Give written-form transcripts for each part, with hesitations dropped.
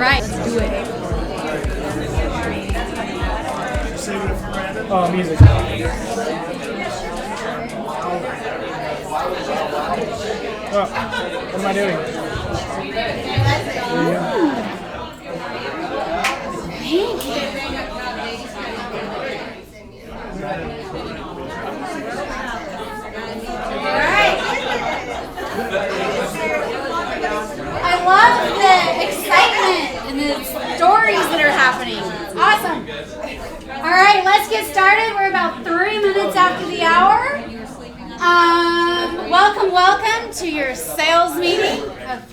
right, let's do it. Oh, music. Oh, what am I doing? I love the excitement and the stories that are happening. It's awesome. All right, let's get started. We're about 3 minutes after the hour. Welcome to your sales meeting of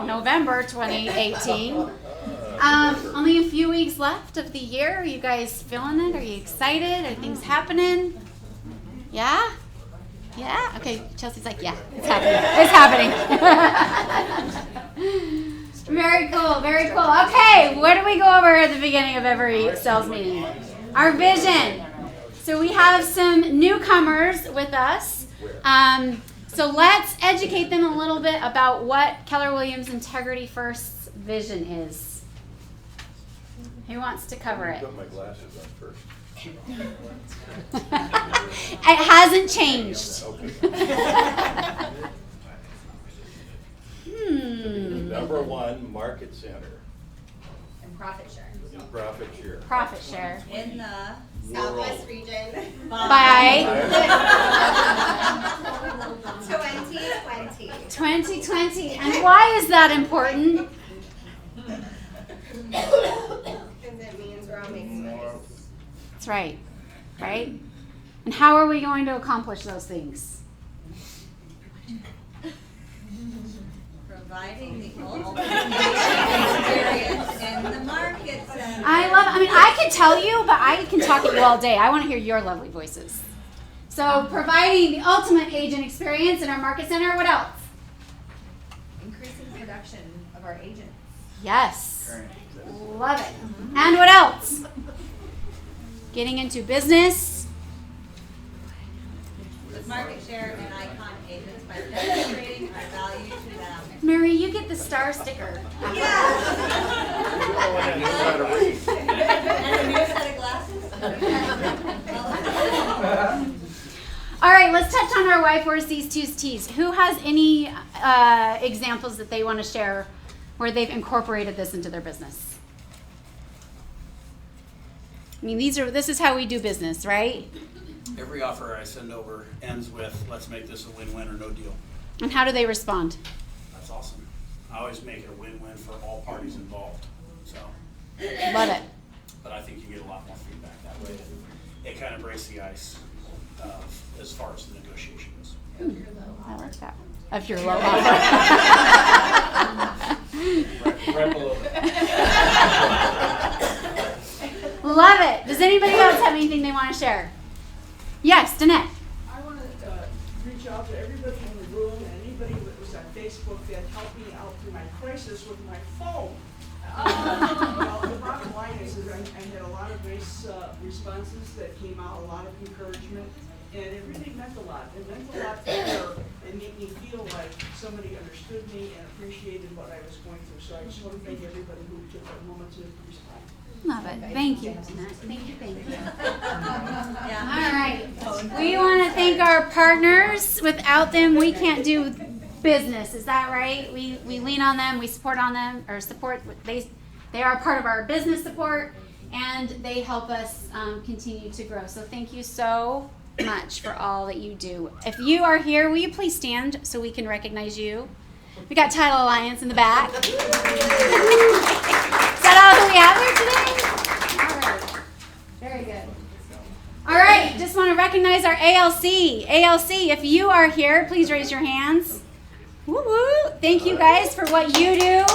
November 2018. Only a few weeks left of the year. Are you guys feeling it? Are you excited? Are things happening? Yeah? Yeah? Okay, Chelsea's like, yeah, it's happening. It's happening. Very cool, very cool. Okay, what do we go over at the beginning of every sales meeting? Our vision. So we have some newcomers with us. So let's educate them a little bit about what Keller Williams Integrity First's vision is. Who wants to cover it? Put my glasses on first. It hasn't changed. Number one, market center. And profit share. Profit share. Profit share. In the Southwest region. By 2020. 2020. And why is that important? Because it means we're all making money. That's right. Right? And how are we going to accomplish those things? providing the ultimate experience in the market center. I can tell you, but I can talk at you all day. I want to hear your lovely voices. So providing the ultimate agent experience in our market center. What else? Increasing production of our agents. Yes. Love it. And what else? Getting into business. With market share and icon agents by demonstrating our value to them. Mary, you get the star sticker. Yeah. And a new set of glasses. All right, let's touch on our why, fours, C's, twos, T's. Who has any examples that they want to share where they've incorporated this into their business? I mean, this is how we do business, right? Every offer I send over ends with, let's make this a win-win or no deal. And how do they respond? That's awesome. I always make it a win-win for all parties involved. So, Love it. but I think you get a lot more feedback that way. It kind of breaks the ice as far as the negotiation is. I like that. Of your low offer. Right below that. Love it. Does anybody else have anything they want to share? Yes, Danette. I want to reach out to everybody in the room and anybody that was on Facebook that helped me out through my crisis with my phone. Well, the bottom line is that I had a lot of nice responses that came out, a lot of encouragement, and it really meant a lot. It meant a lot to her and made me feel like somebody understood me and appreciated what I was going through. So I just want to thank everybody who took that moment to respond. Love it. Thank you, Danette. Thank you. Yeah. All right. We want to thank our partners. Without them, we can't do business. Is that right? We lean on them. We support on them, or support. They are part of our business support, and they help us continue to grow. So thank you so much for all that you do. If you are here, will you please stand so we can recognize you? We got Title Alliance in the back. Is that all that we have here today? All right. Very good. All right. Just want to recognize our ALC. ALC, if you are here, please raise your hands. Woo woo. Thank you guys for what you do.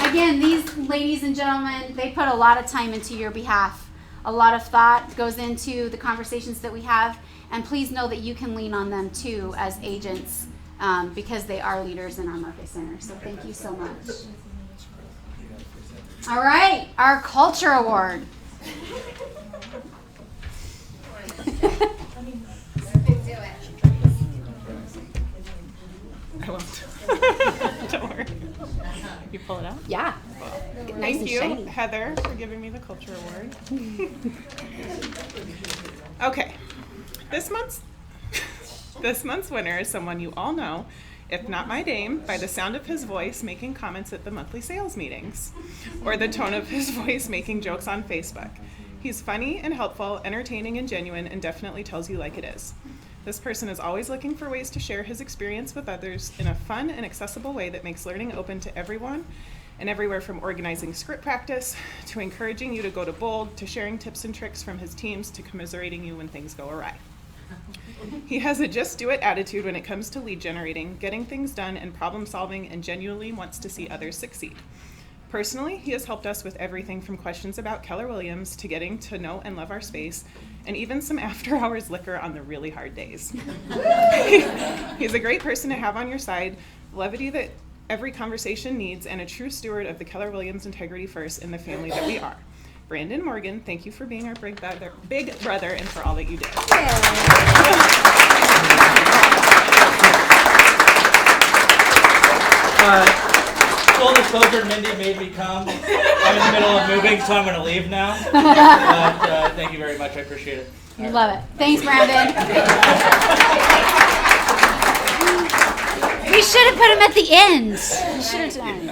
Again, these ladies and gentlemen, they put a lot of time into your behalf. A lot of thought goes into the conversations that we have. And please know that you can lean on them too as agents because they are leaders in our market center. So thank you so much. All right, our culture award. I won't. Don't worry. You pull it out? Yeah. Nice Thank and you, shiny. Heather, for giving me the culture award. Okay, this month's winner is someone you all know, if not my name, by the sound of his voice making comments at the monthly sales meetings, or the tone of his voice making jokes on Facebook. He's funny and helpful, entertaining and genuine, and definitely tells you like it is. This person is always looking for ways to share his experience with others in a fun and accessible way that makes learning open to everyone, and everywhere from organizing script practice, to encouraging you to go to bold, to sharing tips and tricks from his teams, to commiserating you when things go awry. He has a just-do-it attitude when it comes to lead generating, getting things done, and problem solving, and genuinely wants to see others succeed. Personally, he has helped us with everything from questions about Keller Williams to getting to know and love our space, and even some after-hours liquor on the really hard days. He's a great person to have on your side, levity that every conversation needs, and a true steward of the Keller Williams Integrity First in the family that we are. Brandon Morgan, thank you for being our big brother and for all that you did. Full disclosure, Mindy made me come. I'm in the middle of moving, so I'm going to leave now. But thank you very much. I appreciate it. I love it. Thanks, Brandon. We should have put him at the end. We should have done.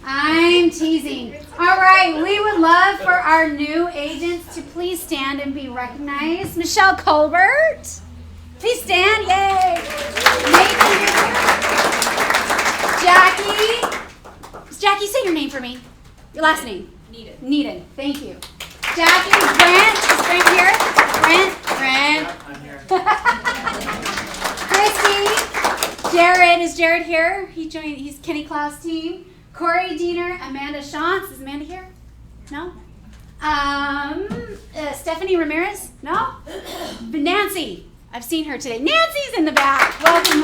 I'm teasing. All right, we would love for our new agents to please stand and be recognized. Michelle Colbert, please stand. Yay. Thank you. Jackie. Jackie, say your name for me. Your last name. Needed. Thank you. Jackie. Brent. Is Brent here? Brent. I'm here. Christy. Jared. Is Jared here? He's Kenny Klaus' team. Corey Diener, Amanda Shantz. Is Amanda here? No? Stephanie Ramirez? No? But Nancy. I've seen her today. Nancy's in the back. Welcome.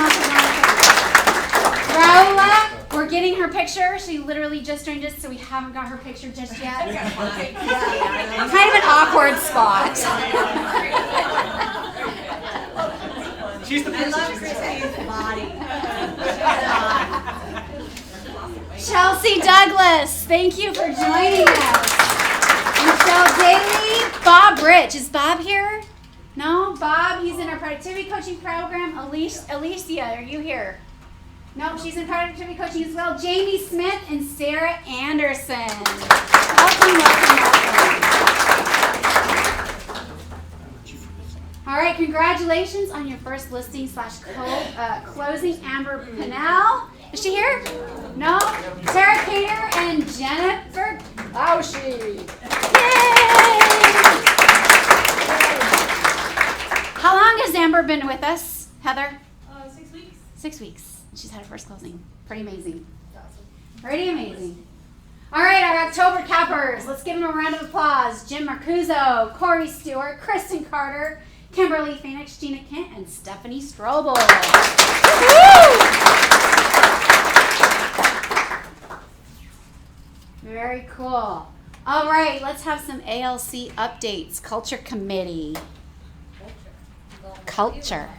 Raula, we're getting her picture. She literally just joined us, so we haven't got her picture just yet. Kind of an awkward spot. She's the I love Christine's body. Chelsea Douglas, thank you for joining us. Michelle Daly, Bob Rich. Is Bob here? No? Bob, he's in our productivity coaching program. Alicia, are you here? No, she's in productivity coaching as well. Jamie Smith and Sarah Anderson. Welcome. All right, congratulations on your first listing / closing. Amber Pinnell. Is she here? No? Sarah Cater and Jennifer Bauschy. Yay! How long has Amber been with us, Heather? 6 weeks. 6 weeks. She's had her first closing. Pretty amazing. Pretty amazing. All right, our October cappers. Let's give them a round of applause. Jim Marcuzzo, Corey Stewart, Kristen Carter, Kimberly Phoenix, Gina Kent, and Stephanie Strobel. Woo! Very cool. All right, let's have some ALC updates. Culture Committee. Culture.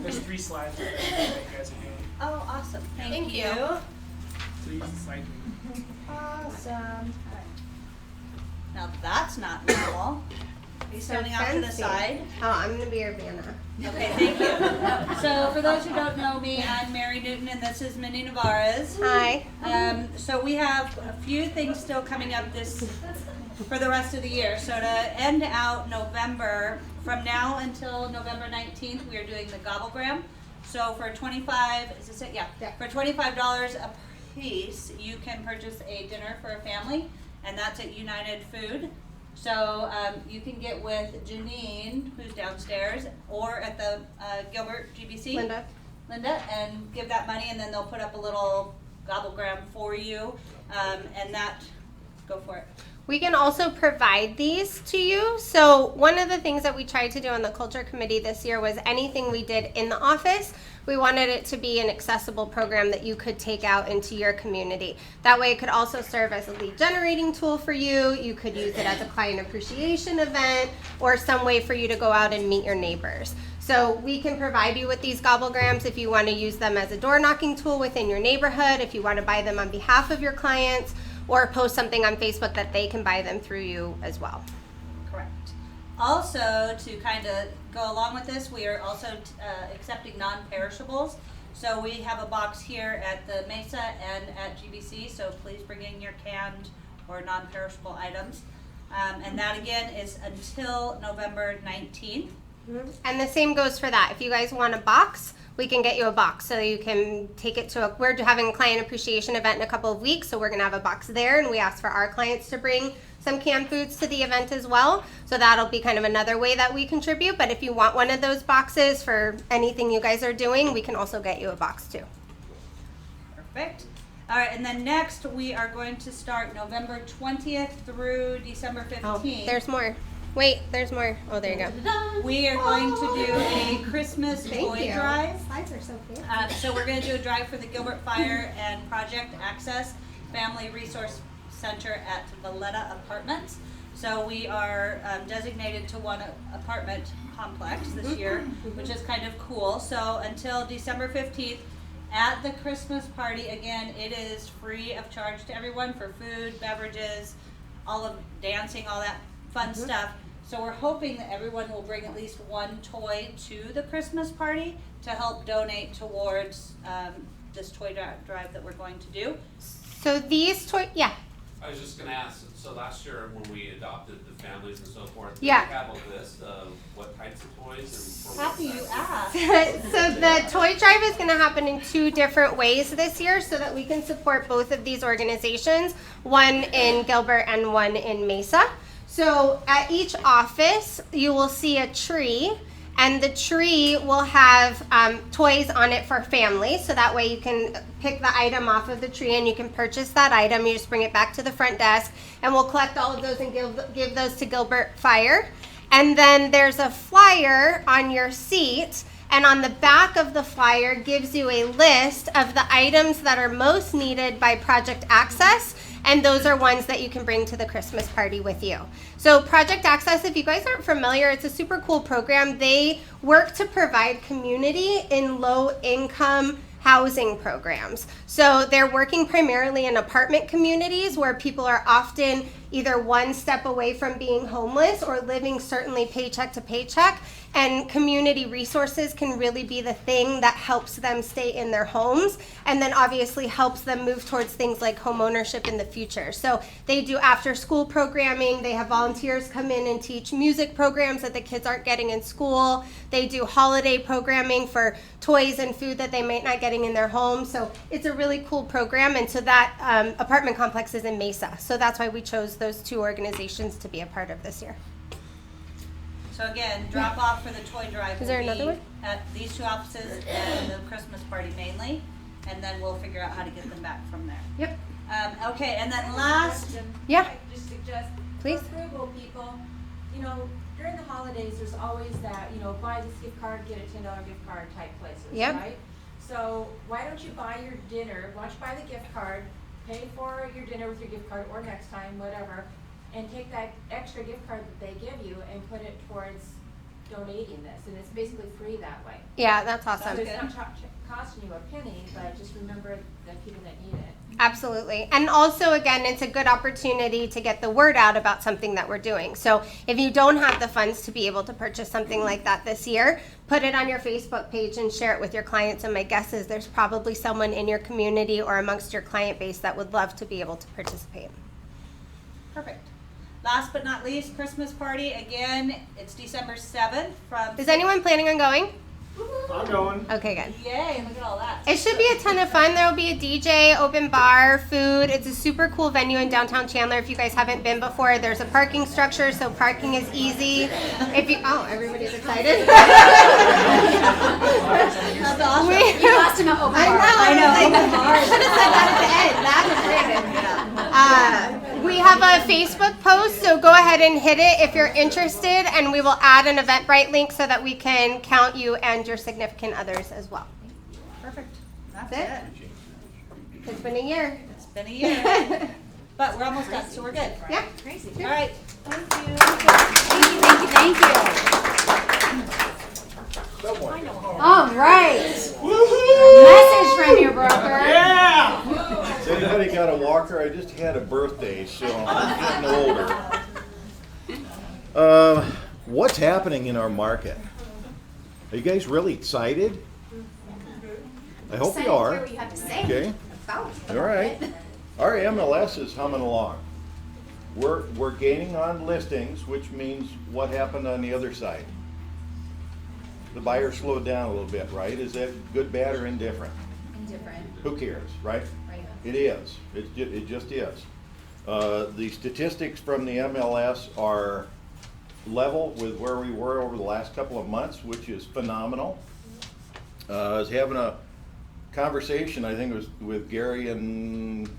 There's 3 slides that you guys are doing. Oh, awesome. Thank you. Please slide. Awesome. Now that's not normal. Are you standing off to the side? Oh, I'm gonna be your Vanna. Okay, thank you. So for those who don't know me, I'm Mary Newton and this is Mindy Navarez. Hi. So we have a few things still coming up for the rest of the year. So to end out November, from now until November 19th, we are doing the Gobblegram. So for $25, is this it? Yeah. For $25 a piece, you can purchase a dinner for a family, and that's at United Food. So you can get with Janine, who's downstairs, or at the Gilbert GBC. Linda, and give that money, and then they'll put up a little Gobblegram for you, and that, go for it. We can also provide these to you. So one of the things that we tried to do on the culture committee this year was anything we did in the office, we wanted it to be an accessible program that you could take out into your community. That way it could also serve as a lead generating tool for you. You could use it as a client appreciation event or some way for you to go out and meet your neighbors. So we can provide you with these gobblegrams if you want to use them as a door knocking tool within your neighborhood, if you want to buy them on behalf of your clients, or post something on Facebook that they can buy them through you as well. Correct. Also, to kind of go along with this, we are also accepting non-perishables. So we have a box here at the Mesa and at GBC, so please bring in your canned or non-perishable items. And that again is until November 19th. And the same goes for that. If you guys want a box, we can get you a box so you can take it to we're having a client appreciation event in a couple of weeks, so we're going to have a box there, and we ask for our clients to bring some canned foods to the event as well. So that'll be kind of another way that we contribute. But if you want one of those boxes for anything you guys are doing, we can also get you a box too. Perfect. All right, and then next we are going to start November 20th through December 15th. Oh, there's more. Wait, there's more. Oh, there you go. We are going to do a Christmas toy drive. Slides are so cute. So we're going to do a drive for the Gilbert Fire and Project Access Family Resource Center at Valletta Apartments. So we are designated to one apartment complex this year, which is kind of cool. So until December 15th, at the Christmas party, again, it is free of charge to everyone for food, beverages, all of dancing, all that fun stuff. So we're hoping that everyone will bring at least one toy to the Christmas party to help donate towards this toy drive that we're going to do. So these toy, yeah. I was just gonna ask, so last year when we adopted the families and so forth, Yeah. we have a list of what types of toys and for Happy what you sizes? asked. So the toy drive is going to happen in 2 different ways this year so that we can support both of these organizations, one in Gilbert and one in Mesa. So at each office, you will see a tree, and the tree will have toys on it for families. So that way you can pick the item off of the tree and you can purchase that item. You just bring it back to the front desk, and we'll collect all of those and give those to Gilbert Fire. And then there's a flyer on your seat, and on the back of the flyer gives you a list of the items that are most needed by Project Access, and those are ones that you can bring to the Christmas party with you. So Project Access, if you guys aren't familiar, it's a super cool program. They work to provide community in low-income housing programs. So they're working primarily in apartment communities where people are often either one step away from being homeless or living certainly paycheck to paycheck. And community resources can really be the thing that helps them stay in their homes, and then obviously helps them move towards things like home ownership in the future. So they do after school programming. They have volunteers come in and teach music programs that the kids aren't getting in school. They do holiday programming for toys and food that they might not getting in their home. So it's a really cool program. And so that apartment complex is in Mesa. So that's why we chose those 2 organizations to be a part of this year. So again, drop off for the toy drive Is there will another be one? at these 2 offices and the Christmas party mainly, and then we'll figure out how to get them back from there. Yep. Okay, and then last, Yeah. I just suggest, Please. for frugal people, you know, during the holidays, there's always that, you know, buy this gift card, get a $10 gift card type places, Yep. right? So why don't you buy your dinner, why don't you buy the gift card, pay for your dinner with your gift card, or next time, whatever, and take that extra gift card that they give you and put it towards donating this, and it's basically free that way. Yeah, that's So awesome. it's not costing you a penny, but just remember the people that need it. Absolutely. And also, again, it's a good opportunity to get the word out about something that we're doing. So if you don't have the funds to be able to purchase something like that this year, put it on your Facebook page and share it with your clients. And my guess is there's probably someone in your community or amongst your client base that would love to be able to participate. perfect. Last but not least, Christmas party, again, it's December 7th from. Is anyone planning on going? I'm going. Okay, good. Yay, look at all that. It should be a ton of fun. There will be a DJ, open bar, food. It's a super cool venue in downtown Chandler. If you guys haven't been before, there's a parking structure, so parking is easy. If you, oh, everybody's excited. That's awesome. You lost him at open bar. I know. I should have said that at the end. That was great. We have a Facebook post, so go ahead and hit it if you're interested, and we will add an Eventbrite link so that we can count you and your significant others as well. Perfect. That's That's it. It's been a year. It's been a year. But we're almost done, so we're good. Yeah. Crazy. All right. Thank you. Someone. All right. Message from your broker. Has anybody got a walker? I just had a birthday, so I'm getting older. What's happening in our market? Are you guys really excited? I hope you are. What you have to say Okay. about All right. Our MLS is humming along. We're gaining on listings, which means what happened on the other side? The buyer slowed down a little bit, right? Is that good, bad, or indifferent? Indifferent. Who cares, right? Right. It is. It just is. The statistics from the MLS are level with where we were over the last couple of months, which is phenomenal. I was having a conversation, I think it was with Gary and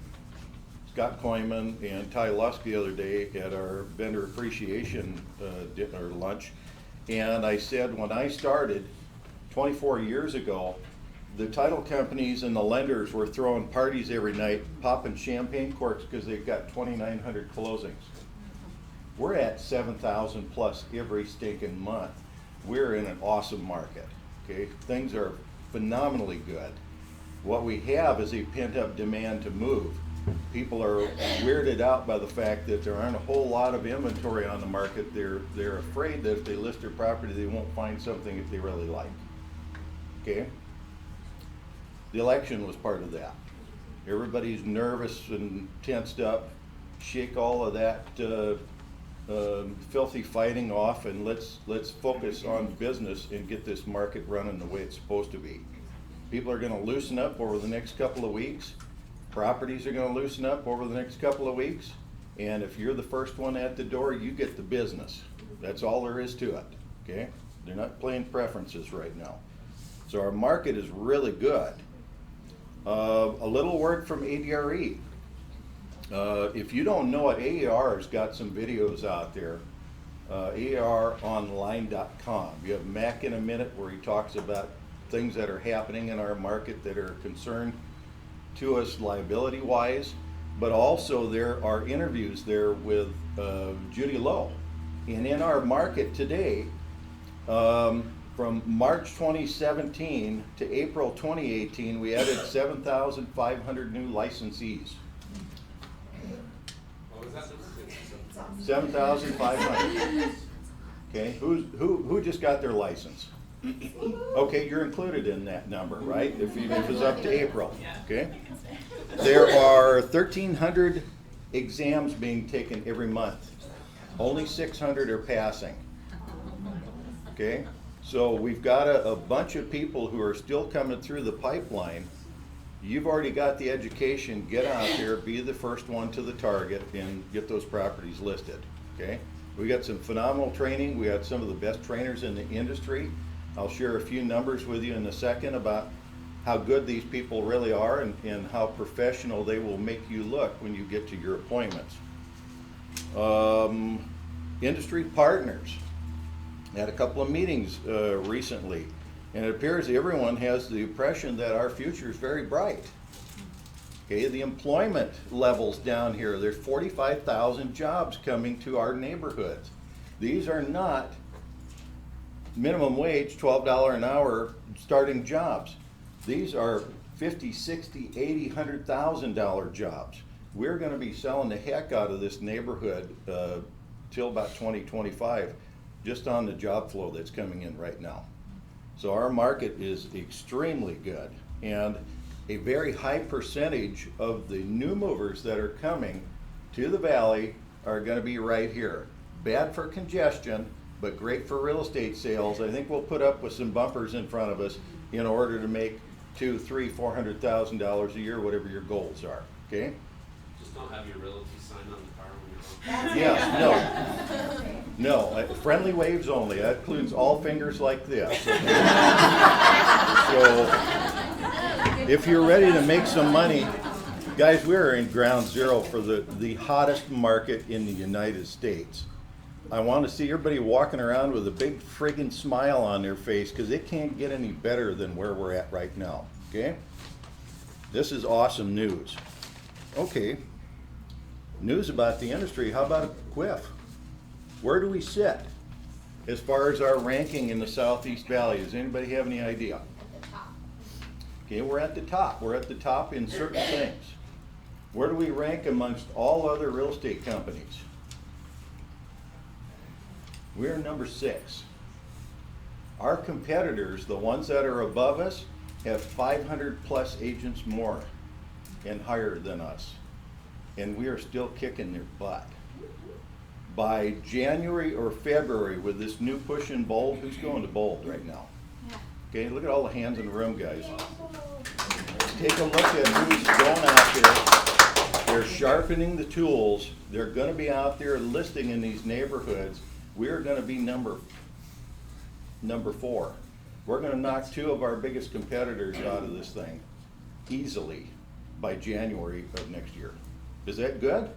Scott Koyman and Ty Lusk the other day at our vendor appreciation dinner lunch. And I said, when I started 24 years ago, the title companies and the lenders were throwing parties every night, popping champagne corks because they've got 2,900 closings. We're at 7,000 plus every stinking month. We're in an awesome market, okay? Things are phenomenally good. What we have is a pent-up demand to move. People are weirded out by the fact that there aren't a whole lot of inventory on the market. They're afraid that if they list their property, they won't find something that they really like. Okay? The election was part of that. Everybody's nervous and tensed up. Shake all of that filthy fighting off, and let's focus on business and get this market running the way it's supposed to be. People are going to loosen up over the next couple of weeks. Properties are going to loosen up over the next couple of weeks. And if you're the first one at the door, you get the business. That's all there is to it. Okay? They're not playing preferences right now. So our market is really good. A little word from ADRE. If you don't know it, AAR's got some videos out there. AARonline.com. You have Mac in a minute where he talks about things that are happening in our market that are concerned to us liability wise, but also there are interviews there with Judy Lowe. And in our market today, from March 2017 to April 2018, we added 7,500 new licensees. What was that? 7,500. Okay, who just got their license? Okay, you're included in that number, right? If it's up to April, okay? There are 1,300 exams being taken every month. Only 600 are passing. Okay, so we've got a bunch of people who are still coming through the pipeline. You've already got the education. Get out there, be the first one to the target, and get those properties listed. Okay, we got some phenomenal training. We got some of the best trainers in the industry. I'll share a few numbers with you in a second about how good these people really are and how professional they will make you look when you get to your appointments. Industry partners. Had a couple of meetings recently, and it appears everyone has the impression that our future is very bright. Okay, the employment levels down here, there's 45,000 jobs coming to our neighborhoods. These are not minimum wage, $12 an hour starting jobs. These are $50,000, $60,000, $80,000, $100,000 jobs. We're going to be selling the heck out of this neighborhood till about 2025, just on the job flow that's coming in right now. So our market is extremely good, and a very high percentage of the new movers that are coming to the valley are going to be right here. Bad for congestion, but great for real estate sales. I think we'll put up with some bumpers in front of us in order to make $200,000, $300,000, $400,000 a year, whatever your goals are. Okay? Just don't have your realty sign on the car when you're home. Yes, no, friendly waves only. That includes all fingers like this. So, if you're ready to make some money, Guys, we're in ground zero for the hottest market in the United States. I want to see everybody walking around with a big friggin' smile on their face because it can't get any better than where we're at right now, okay? This is awesome news. Okay, news about the industry. How about K.W.I.F? Where do we sit as far as our ranking in the Southeast Valley? Does anybody have any idea? Okay, we're at the top. We're at the top in certain things. Where do we rank amongst all other real estate companies? We're number 6. Our competitors, the ones that are above us, have 500 plus agents more and higher than us. And we are still kicking their butt. By January or February, with this new push in bold, who's going to bold right now? Okay, look at all the hands in the room, guys. Take a look at who's going out there. They're sharpening the tools. They're going to be out there listing in these neighborhoods. We're going to be number 4. We're going to knock 2 of our biggest competitors out of this thing easily by January of next year. Is that good?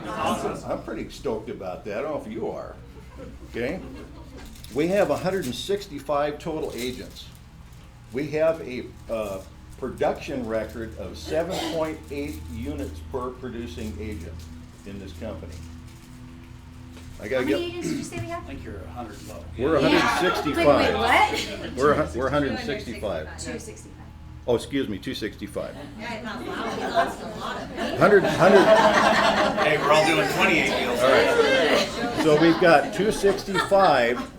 Awesome. I'm pretty stoked about that. I don't know if you are. Okay? We have 165 total agents. We have a production record of 7.8 units per producing agent in this company. I How gotta many get. agents did you say we I have? think you're 100 low. We're Yeah. 165. Wait, what? We're 165. 265. Oh, excuse me, 265. Yeah, not wow, we lost a lot of it. 100. Hey, we're all doing 28 deals. All right. So we've got 265.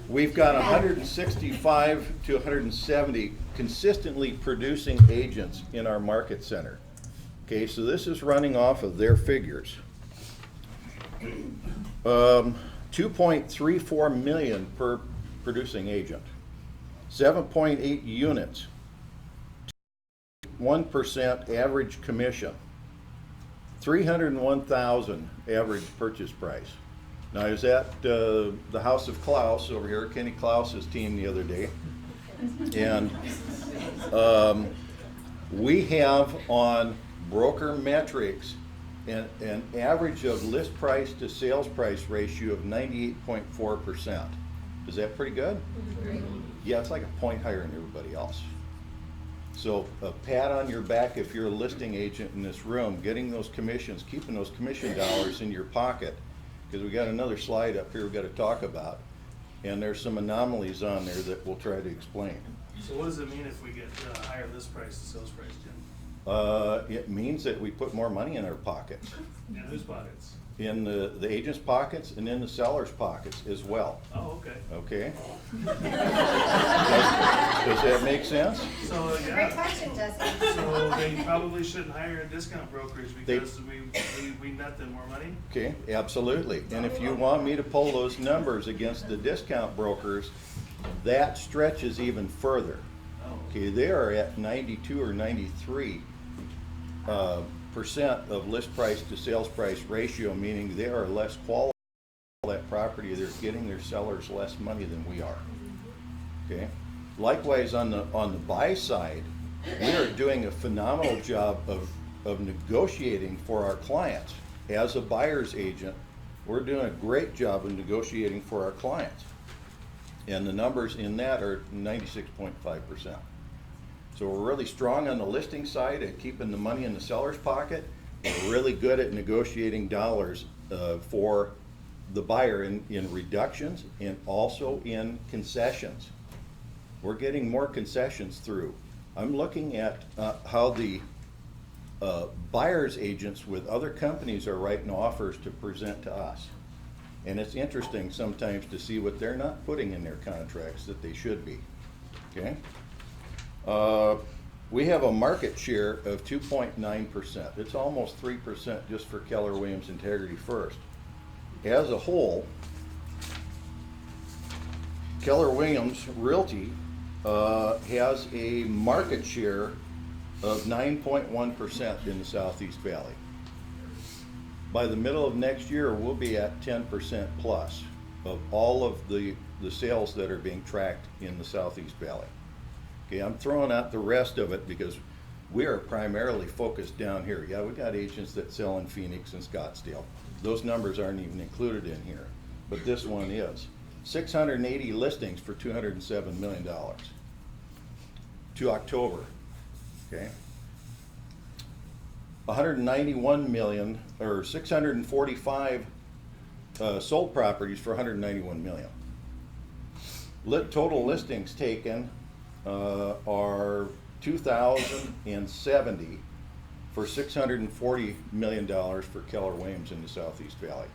We've got 165 to 170 consistently producing agents in our market center. Okay, so this is running off of their figures. 2.34 million per producing agent. 7.8 units. 1% average commission. 301,000 average purchase price. Now, I was at the House of Klaus over here, Kenny Klaus's team the other day, and we have on broker metrics an average of list price to sales price ratio of 98.4%. Is that pretty good? Yeah, it's like a point higher than everybody else. So a pat on your back if you're a listing agent in this room, getting those commissions, keeping those commission dollars in your pocket, because we got another slide up here we've got to talk about, and there's some anomalies on there that we'll try to explain. So what does it mean if we get higher list price to sales price, Jim? It means that we put more money in our pockets, In whose pockets? in the agent's pockets and in the seller's pockets as well. Oh, okay. Okay? Does that make sense? So, Great yeah, question, Jesse. so they probably shouldn't hire a discount brokerage because we net them more money? Okay, absolutely. And if you want me to pull those numbers against the discount brokers, that stretches even further. Oh. Okay, they are at 92 or 93 percent of list price to sales price ratio, meaning they are less qualified for that property. They're getting their sellers less money than we are. Okay. Likewise, on the buy side, we are doing a phenomenal job of negotiating for our clients. As a buyer's agent, we're doing a great job of negotiating for our clients. And the numbers in that are 96.5%. So we're really strong on the listing side at keeping the money in the seller's pocket. We're really good at negotiating dollars for the buyer in reductions and also in concessions. We're getting more concessions through. I'm looking at how the buyer's agents with other companies are writing offers to present to us. And it's interesting sometimes to see what they're not putting in their contracts that they should be. Okay? We have a market share of 2.9%. It's almost 3% just for Keller Williams Integrity First. As a whole, Keller Williams Realty has a market share of 9.1% in the Southeast Valley. By the middle of next year, we'll be at 10% plus of all of the sales that are being tracked in the Southeast Valley. Okay, I'm throwing out the rest of it because We are primarily focused down here. Yeah, we got agents that sell in Phoenix and Scottsdale. Those numbers aren't even included in here, but this one is. 680 listings for $207 million to October, okay? 191 million, or 645 sold properties for 191 million. Total listings taken are 2,070 for $640 million for Keller Williams in the Southeast Valley.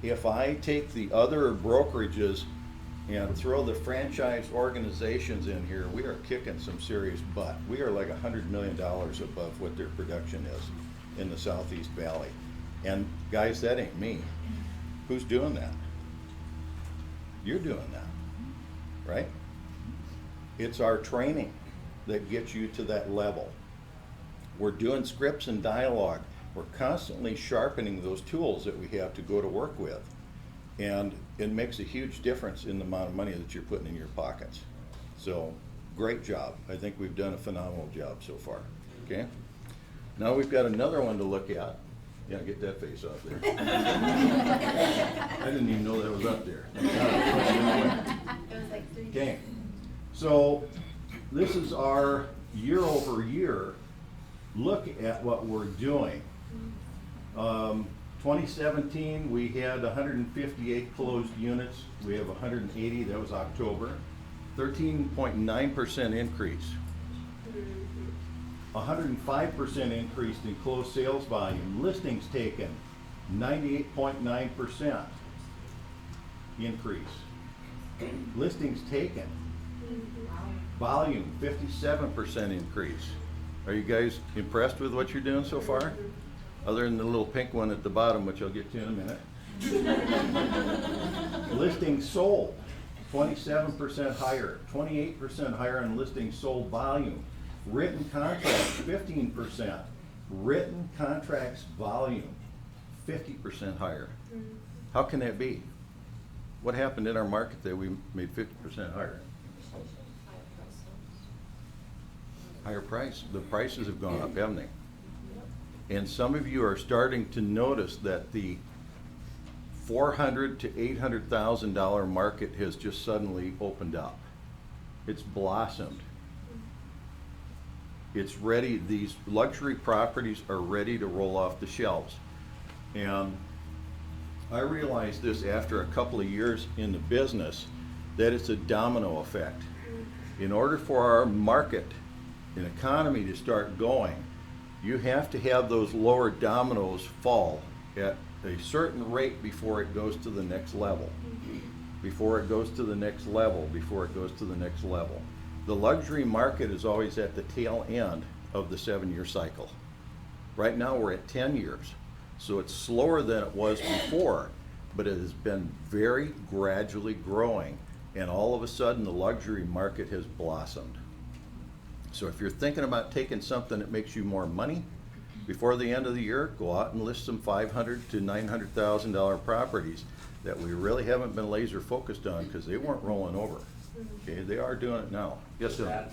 If I take the other brokerages and throw the franchise organizations in here, we are kicking some serious butt. We are like $100 million above what their production is in the Southeast Valley. And guys, that ain't me. Who's doing that? You're doing that, right? It's our training that gets you to that level. We're doing scripts and dialogue. We're constantly sharpening those tools that we have to go to work with. And it makes a huge difference in the amount of money that you're putting in your pockets. So, great job. I think we've done a phenomenal job so far, okay? Now we've got another one to look at. Yeah, get that face off there. I didn't even know that was up there. Okay, so this is our year over year look at what we're doing. 2017, we had 158 closed units. We have 180, that was October. 13.9% increase. 105% increase in closed sales volume. Listings taken, 98.9% increase. Listings taken. Volume, 57% increase. Are you guys impressed with what you're doing so far? Other than the little pink one at the bottom, which I'll get to in a minute. Listings sold, 27% higher, 28% higher on listings sold volume. Written contracts, 15%. Written contracts volume, 50% higher. How can that be? What happened in our market that we made 50% higher? Higher price. The prices have gone up, haven't they? And some of you are starting to notice that the $400,000 to $800,000 market has just suddenly opened up. It's blossomed. It's ready. These luxury properties are ready to roll off the shelves. And I realized this after a couple of years in the business, that it's a domino effect. In order for our market and economy to start going, you have to have those lower dominoes fall at a certain rate before it goes to the next level. Before it goes to the next level, before it goes to the next level. The luxury market is always at the tail end of the 7-year cycle. Right now we're at 10 years. So it's slower than it was before, but it has been very gradually growing. And all of a sudden the luxury market has blossomed. So if you're thinking about taking something that makes you more money, before the end of the year, go out and list some $500,000 to $900,000 properties that we really haven't been laser focused on because they weren't rolling over. Okay, they are doing it now. Yes, sir.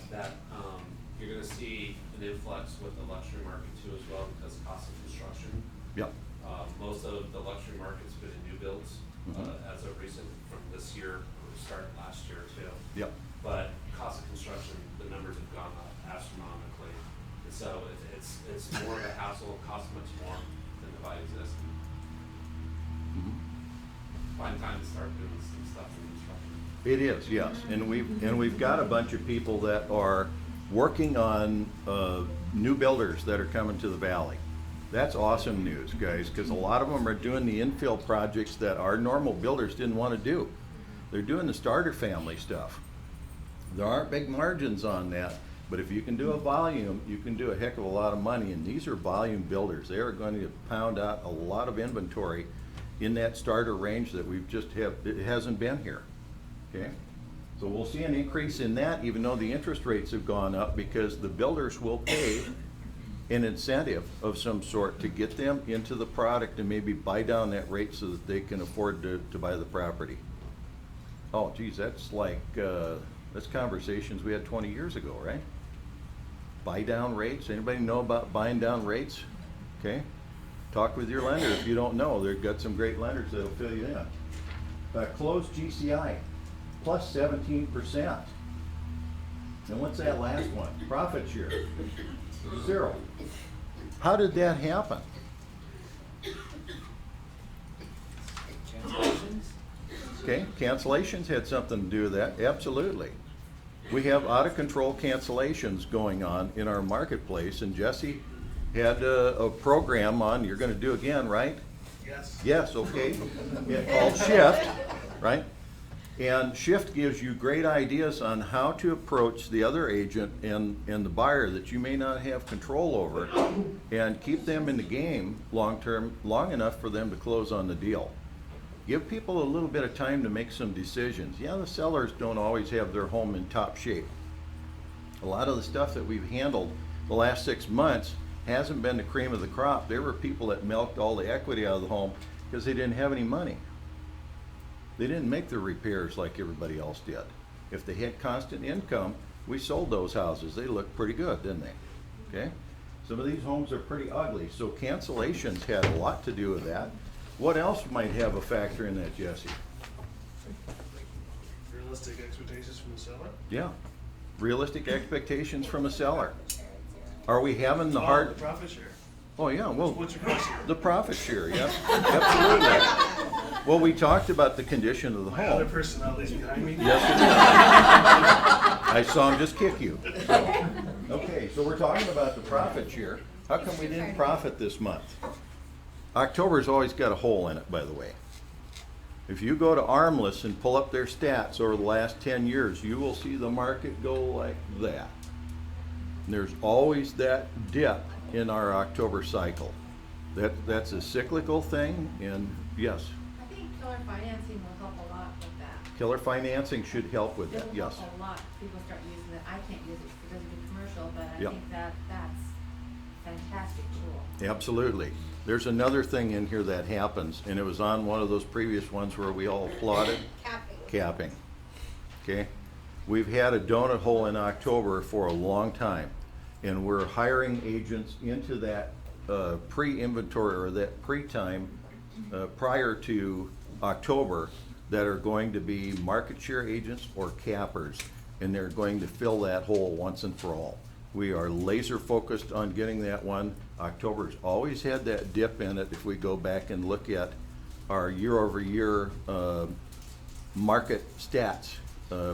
You're going to see an influx with the luxury market too as well because of cost of construction. Yep. Most of the luxury market's been in new builds as of recent from this year, or started last year too. Yep. But cost of construction, the numbers have gone up astronomically. And so it's more of a hassle, it costs much more than the buy exist. Find time to start doing some stuff in construction. It is, yes, and we've got a bunch of people that are working on new builders that are coming to the valley. That's awesome news, guys, because a lot of them are doing the infill projects that our normal builders didn't want to do. They're doing the starter family stuff. There aren't big margins on that, but if you can do a volume, you can do a heck of a lot of money, and these are volume builders. They are going to pound out a lot of inventory in that starter range that we've it hasn't been here. Okay, so we'll see an increase in that even though the interest rates have gone up because the builders will pay an incentive of some sort to get them into the product and maybe buy down that rate so that they can afford to buy the property. Oh geez, that's like that's conversations we had 20 years ago, right? Buy down rates. Anybody know about buying down rates? Okay. Talk with your lender if you don't know. They've got some great lenders that'll fill you in. Closed GCI, plus 17%. And what's that last one? Profit share, 0. How did that happen? Okay, cancellations had something to do with that, absolutely. We have out of control cancellations going on in our marketplace, and Jesse had a program on, you're gonna do again, right? Yes. Yes, okay, yeah, called Shift, right? And Shift gives you great ideas on how to approach the other agent and the buyer that you may not have control over, and keep them in the game long enough for them to close on the deal. Give people a little bit of time to make some decisions. Yeah, the sellers don't always have their home in top shape. A lot of the stuff that we've handled the last 6 months hasn't been the cream of the crop. There were people that milked all the equity out of the home because they didn't have any money. They didn't make the repairs like everybody else did. If they had constant income, we sold those houses. They looked pretty good, didn't they? Okay? Some of these homes are pretty ugly, so cancellations had a lot to do with that. What else might have a factor in that, Jesse? Realistic expectations from the seller? Yeah, realistic expectations from a seller. Are we having the The hard? profit share. Oh yeah, well, What's your question? the profit share, yeah, absolutely. Well, we talked about the condition of the My other home. personality's behind me. Yes, it is. I saw him just kick you. Okay, so we're talking about the profit share. How come we didn't profit this month? October's always got a hole in it, by the way. If you go to Armless and pull up their stats over the last 10 years, you will see the market go like that. And there's always that dip in our October cycle. That's a cyclical thing, and yes, I think Keller Financing will help a lot with that. Keller Financing should help with that, It will yes. help a lot. People start using it. I can't use it because it doesn't do commercial, but I Yep. think that's a fantastic tool. Absolutely. There's another thing in here that happens, and it was on one of those previous ones where we all applauded. Capping. Okay? We've had a donut hole in October for a long time, and we're hiring agents into that pre-inventory or that pre-time prior to October that are going to be market share agents or cappers, and they're going to fill that hole once and for all. We are laser focused on getting that one. October's always had that dip in it. If we go back and look at our year-over-year market stats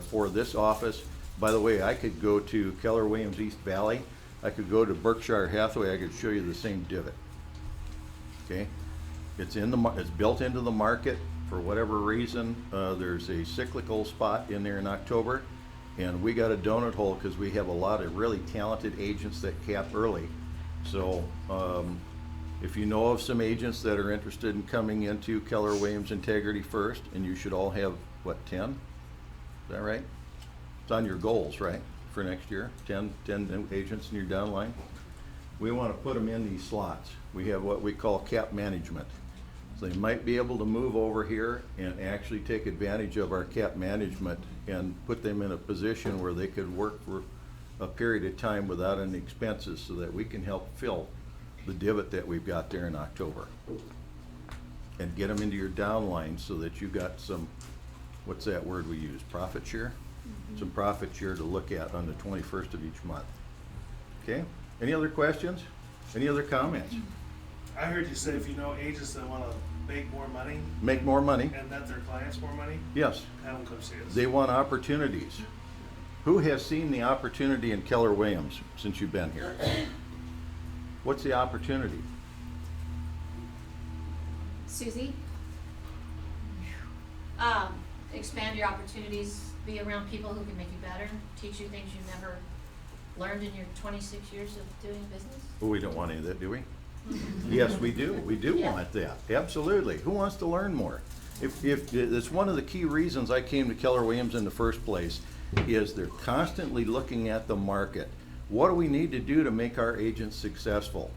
for this office. By the way, I could go to Keller Williams East Valley. I could go to Berkshire Hathaway. I could show you the same divot. Okay, it's built into the market for whatever reason. There's a cyclical spot in there in October. And we got a donut hole because we have a lot of really talented agents that cap early. So if you know of some agents that are interested in coming into Keller Williams Integrity First, and you should all have, what, 10? Is that right? It's on your goals, right, for next year? 10 new agents in your downline? We want to put them in these slots. We have what we call cap management. So they might be able to move over here and actually take advantage of our cap management and put them in a position where they could work for a period of time without any expenses so that we can help fill the divot that we've got there in October. And get them into your downline so that you got some, what's that word we use, profit share? Mm-hmm. Some profit share to look at on the 21st of each month. Okay, any other questions? Any other comments? I heard you say if you know agents that want to make more money Make more money? and net their clients more money, Yes. have them come see us. They want opportunities. Who has seen the opportunity in Keller Williams since you've been here? What's the opportunity? Susie? Expand your opportunities, be around people who can make you better, teach you things you never learned in your 26 years of doing business. Well, we don't want any of that, do we? Yes, we do. We do Yeah. want that. Absolutely. Who wants to learn more? If it's one of the key reasons I came to Keller Williams in the first place, is they're constantly looking at the market. What do we need to do to make our agents successful?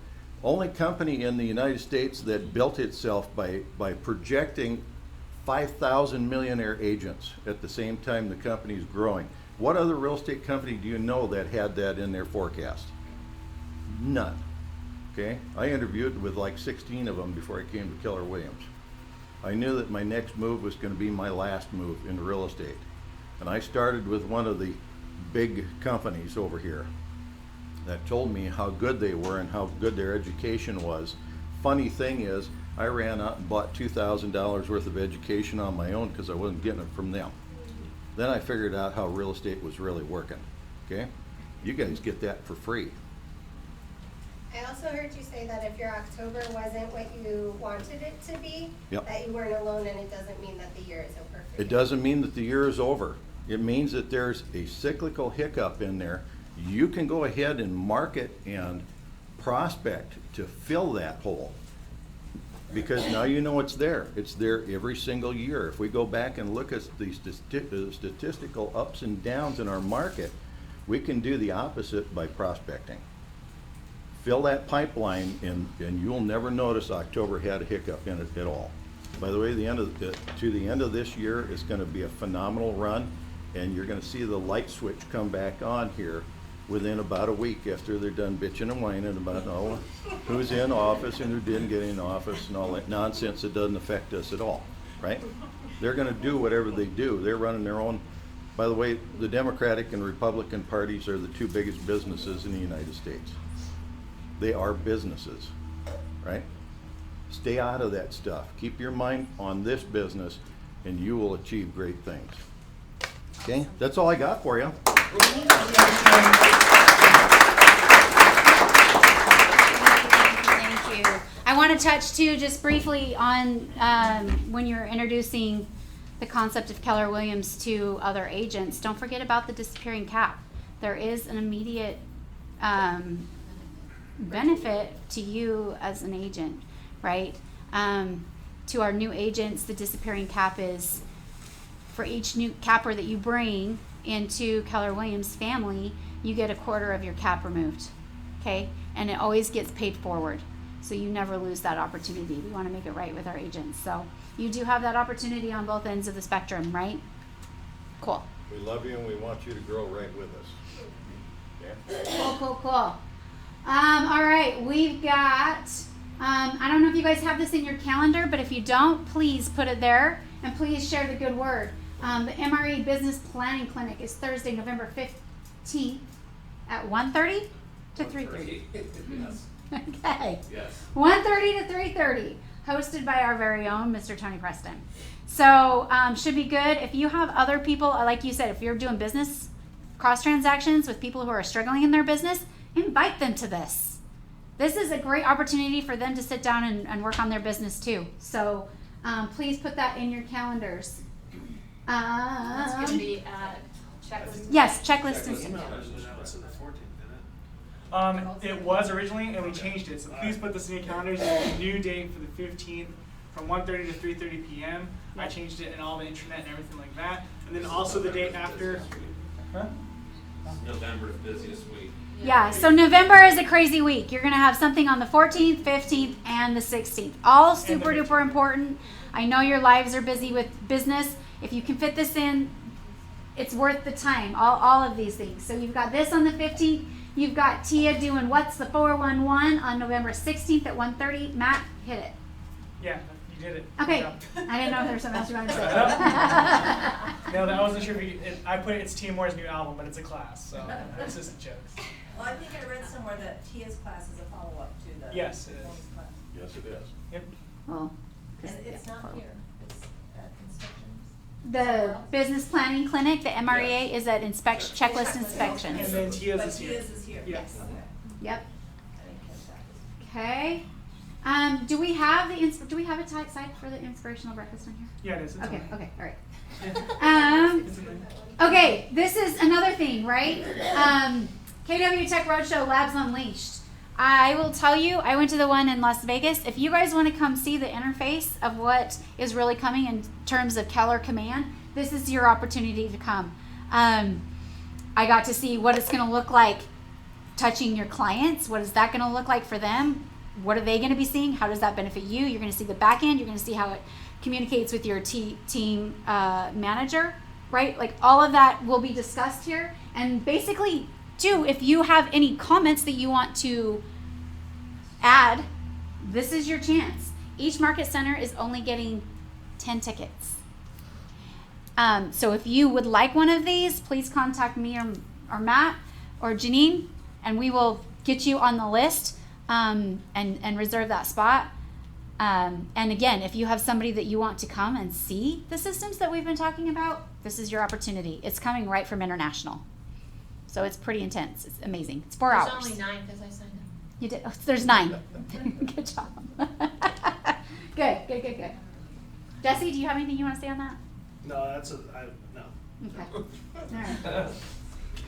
Only company in the United States that built itself by projecting 5,000 millionaire agents at the same time the company's growing. What other real estate company do you know that had that in their forecast? None. Okay? I interviewed with like 16 of them before I came to Keller Williams. I knew that my next move was going to be my last move in real estate. And I started with one of the big companies over here that told me how good they were and how good their education was. Funny thing is, I ran out and bought $2,000 worth of education on my own because I wasn't getting it from them. Then I figured out how real estate was really working. Okay? You guys get that for free. I also heard you say that if your October wasn't what you wanted it to be, Yep. that you weren't alone, and it doesn't mean that the year is over for you. It doesn't mean that the year is over. It means that there's a cyclical hiccup in there. You can go ahead and market and prospect to fill that hole. Because now you know it's there. It's there every single year. If we go back and look at the statistical ups and downs in our market, we can do the opposite by prospecting. Fill that pipeline and you'll never notice October had a hiccup in it at all. By the way, to the end of this year is going to be a phenomenal run, and you're going to see the light switch come back on here within about a week after they're done bitching and whining about who's in office and who didn't get in office and all that nonsense that doesn't affect us at all, right? They're going to do whatever they do. They're running their own. By the way, the Democratic and Republican parties are the two biggest businesses in the United States. They are businesses, right? Stay out of that stuff. Keep your mind on this business and you will achieve great things. Okay, that's all I got for you. Thank you. I want to touch too, just briefly on when you're introducing the concept of Keller Williams to other agents. Don't forget about the disappearing cap. There is an immediate benefit to you as an agent, right? To our new agents, the disappearing cap is for each new capper that you bring into Keller Williams family, you get a quarter of your cap removed, okay? And it always gets paid forward, so you never lose that opportunity. We want to make it right with our agents. So you do have that opportunity on both ends of the spectrum, right? Cool. We love you and we want you to grow right with us. Okay? Cool. All right, we've got, I don't know if you guys have this in your calendar, but if you don't, please put it there and please share the good word. The MRE Business Planning Clinic is Thursday, November 15th at 1:30 to 3:30. Yes. Okay. Yes. 1:30 to 3:30, hosted by our very own Mr. Tony Preston. So should be good. If you have other people, like you said, if you're doing business cross transactions with people who are struggling in their business, invite them to this. This is a great opportunity for them to sit down and work on their business too. So please put that in your calendars. That's going to be checklist. Yes, checklist and It's in the 14th, didn't it? It was originally, and we changed it. So please put this in your calendars. It's a new date for the 15th from 1:30 to 3:30 p.m. I changed it in all the intranet and everything like that. And then also the date after. Huh? November's busiest week. Yeah, so November is a crazy week. You're going to have something on the 14th, 15th, and the 16th. All super duper important. I know your lives are busy with business. If you can fit this in, it's worth the time. All of these things. So you've got this on the 15th. You've got Tia doing What's the 411 on November 16th at 1:30. Matt, hit it. Yeah, you did it. Okay. Good job. I didn't know if there was something else you wanted to say. No, I wasn't sure if I put it's Tia Moore's new album, but it's a class, so it's just jokes. Well, I think I read somewhere that Tia's class is a follow-up to the. Yes, it is. Williams class. Yes, it is. Yep. Well, And it's not here, it's at inspections. the business planning clinic, the MREA, is at checklist inspection. And then Tia's But is here. Tia's is here. Yes. Okay. Yep. I didn't catch that. Okay. Do we have a site for the inspirational breakfast on here? Yeah, it is. It's Okay. on Okay. All right. there. It's in there. Okay. This is another thing, right? K.W.I.F Roadshow Labs Unleashed. I will tell you, I went to the one in Las Vegas. If you guys want to come see the interface of what is really coming in terms of Keller Command, this is your opportunity to come. I got to see what it's going to look like touching your clients. What is that going to look like for them? What are they going to be seeing? How does that benefit you? You're going to see the back end. You're going to see how it communicates with your team manager, right? Like all of that will be discussed here. And basically, too, if you have any comments that you want to this is your chance. Each market center is only getting 10 tickets. So if you would like one of these, please contact me or Matt or Janine, and we will get you on the list and reserve that spot. And again, if you have somebody that you want to come and see the systems that we've been talking about, this is your opportunity. It's coming right from International. So it's pretty intense. It's amazing. It's 4 hours. There's only 9 because I signed up. You did? Oh, there's 9. Good job. Good. Jesse, do you have anything you want to say on that? No, no. Okay. All right.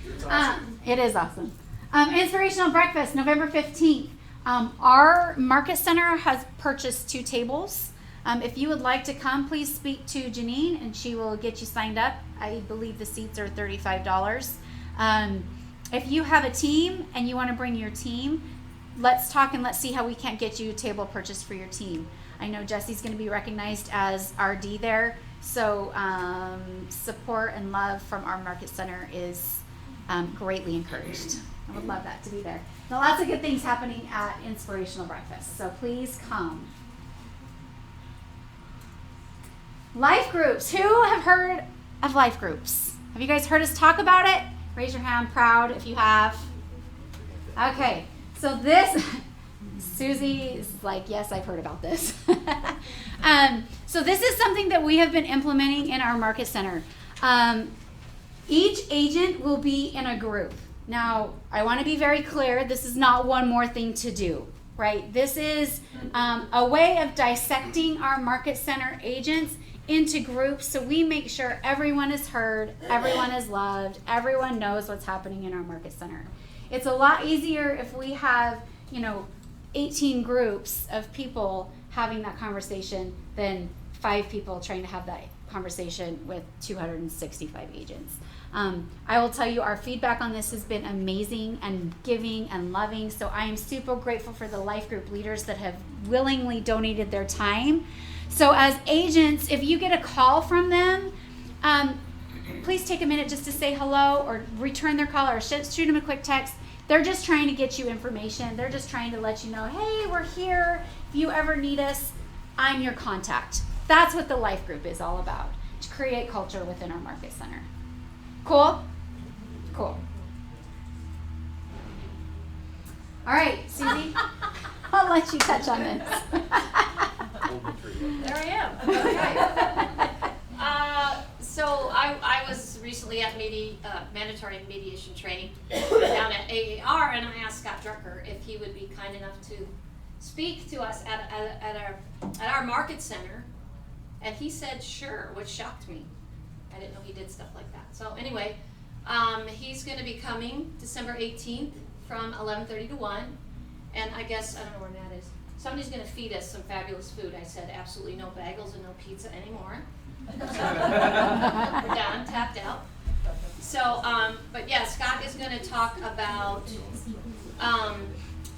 It's awesome. It is awesome. Inspirational breakfast, November 15th. Our market center has purchased 2 tables. If you would like to come, please speak to Janine and she will get you signed up. I believe the seats are $35. If you have a team and you want to bring your team, let's talk and let's see how we can't get you a table purchased for your team. I know Jesse's going to be recognized as RD there, so support and love from our market center is greatly encouraged. I would love that to be there. Now, lots of good things happening at Inspirational Breakfast, so please come. Life groups. Who have heard of life groups? Have you guys heard us talk about it? Raise your hand, proud if you have. Okay, so this, Susie is like, yes, I've heard about this. So this is something that we have been implementing in our market center. Each agent will be in a group. Now, I want to be very clear, this is not one more thing to do, right? This is a way of dissecting our market center agents into groups so we make sure everyone is heard, everyone is loved, everyone knows what's happening in our market center. It's a lot easier if we have, 18 groups of people having that conversation than 5 people trying to have that conversation with 265 agents. I will tell you our feedback on this has been amazing and giving and loving, so I am super grateful for the life group leaders that have willingly donated their time. So as agents, if you get a call from them, please take a minute just to say hello or return their call or shoot them a quick text. They're just trying to get you information. They're just trying to let you know, hey, we're here. If you ever need us, I'm your contact. That's what the life group is all about, to create culture within our market center. Cool? Cool. All right, Susie, I'll let you touch on this. There I am. Okay. So I was recently at mandatory mediation training down at AAR, and I asked Scott Drucker if he would be kind enough to speak to us at our market center, and he said sure, which shocked me. I didn't know he did stuff like that. So anyway, he's going to be coming December 18th from 11:30 to 1, and I guess, I don't know where Matt is, somebody's going to feed us some fabulous food. I said absolutely no bagels and no pizza anymore. So we're done, tapped out. So, but yeah, Scott is going to talk about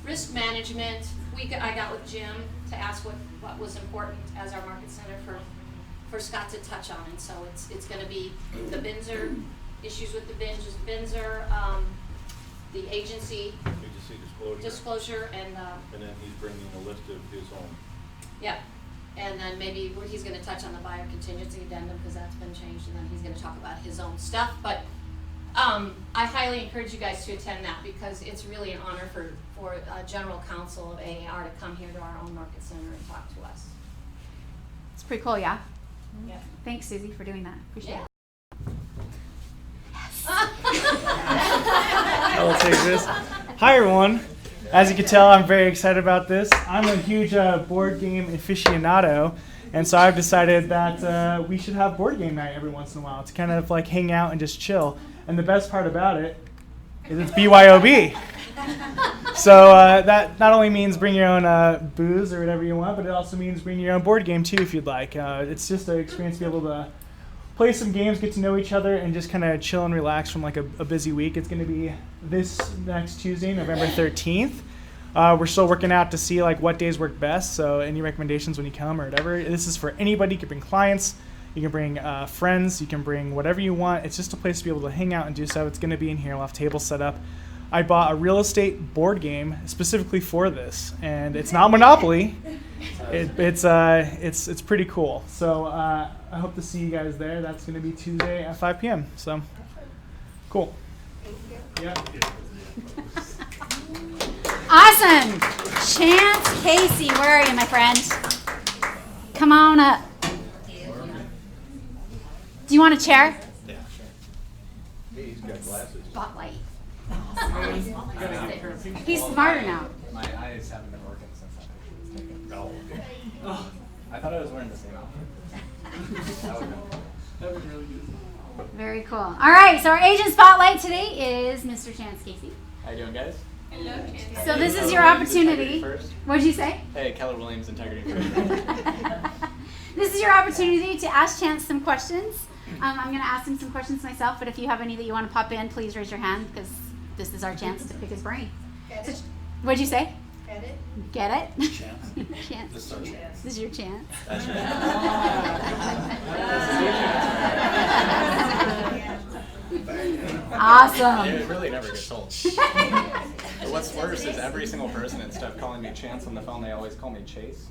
risk management. I got with Jim to ask what was important as our market center for Scott to touch on, and so it's going to be the Binzer, issues with the Binzer, the agency disclosure, and then he's bringing a list of his own. Yeah, and then maybe he's going to touch on the buyer contingency addendum because that's been changed, and then he's going to talk about his own stuff. But I highly encourage you guys to attend that because it's really an honor for General Counsel of AAR to come here to our own market center and talk to us. It's pretty cool, yeah? Yeah. Thanks, Susie, for doing that. Appreciate it. I will take this. Hi, everyone. As you can tell, I'm very excited about this. I'm a huge board game aficionado, and so I've decided that we should have board game night every once in a while to kind of like hang out and just chill. And the best part about it is it's BYOB. So that not only means bring your own booze or whatever you want, but it also means bring your own board game too if you'd like. It's just an experience to be able to play some games, get to know each other, and just kind of chill and relax from like a busy week. It's going to be this next Tuesday, November 13th. We're still working out to see like what days work best. So any recommendations when you come or whatever. This is for anybody. You can bring clients, you can bring friends, you can bring whatever you want. It's just a place to be able to hang out and do so. It's going to be in here. We'll have tables set up. I bought a real estate board game specifically for this, and it's not Monopoly. It's pretty cool. So I hope to see you guys there. That's going to be Tuesday at 5 p.m. So cool. Yeah. Awesome. Chance Casey, where are you, my friend? Come on up. Do you want a chair? Yeah, sure. Hey, he's got glasses. Spotlight. He's smarter now. My eyes haven't been working since that picture was taken. Oh, okay. I thought I was wearing the same outfit. That was really good. Very cool. All right, so our agent spotlight today is Mr. Chance Casey. How you doing, guys? Hello, Hey, so this is Keller your Williams opportunity. Integrity First. What'd you say? Hey, Keller Williams Integrity First. This is your opportunity to ask Chance some questions. I'm going to ask him some questions myself, but if you have any that you want to pop in, please raise your hand because this is our chance to pick his brain. Get it? What'd you say? Get it? Get it? Chance. Chance. This is our chance. This is your chance. That's right. Awesome. It really never gets old. But what's worse is every single person, instead of calling me Chance on the phone, they always call me Chase.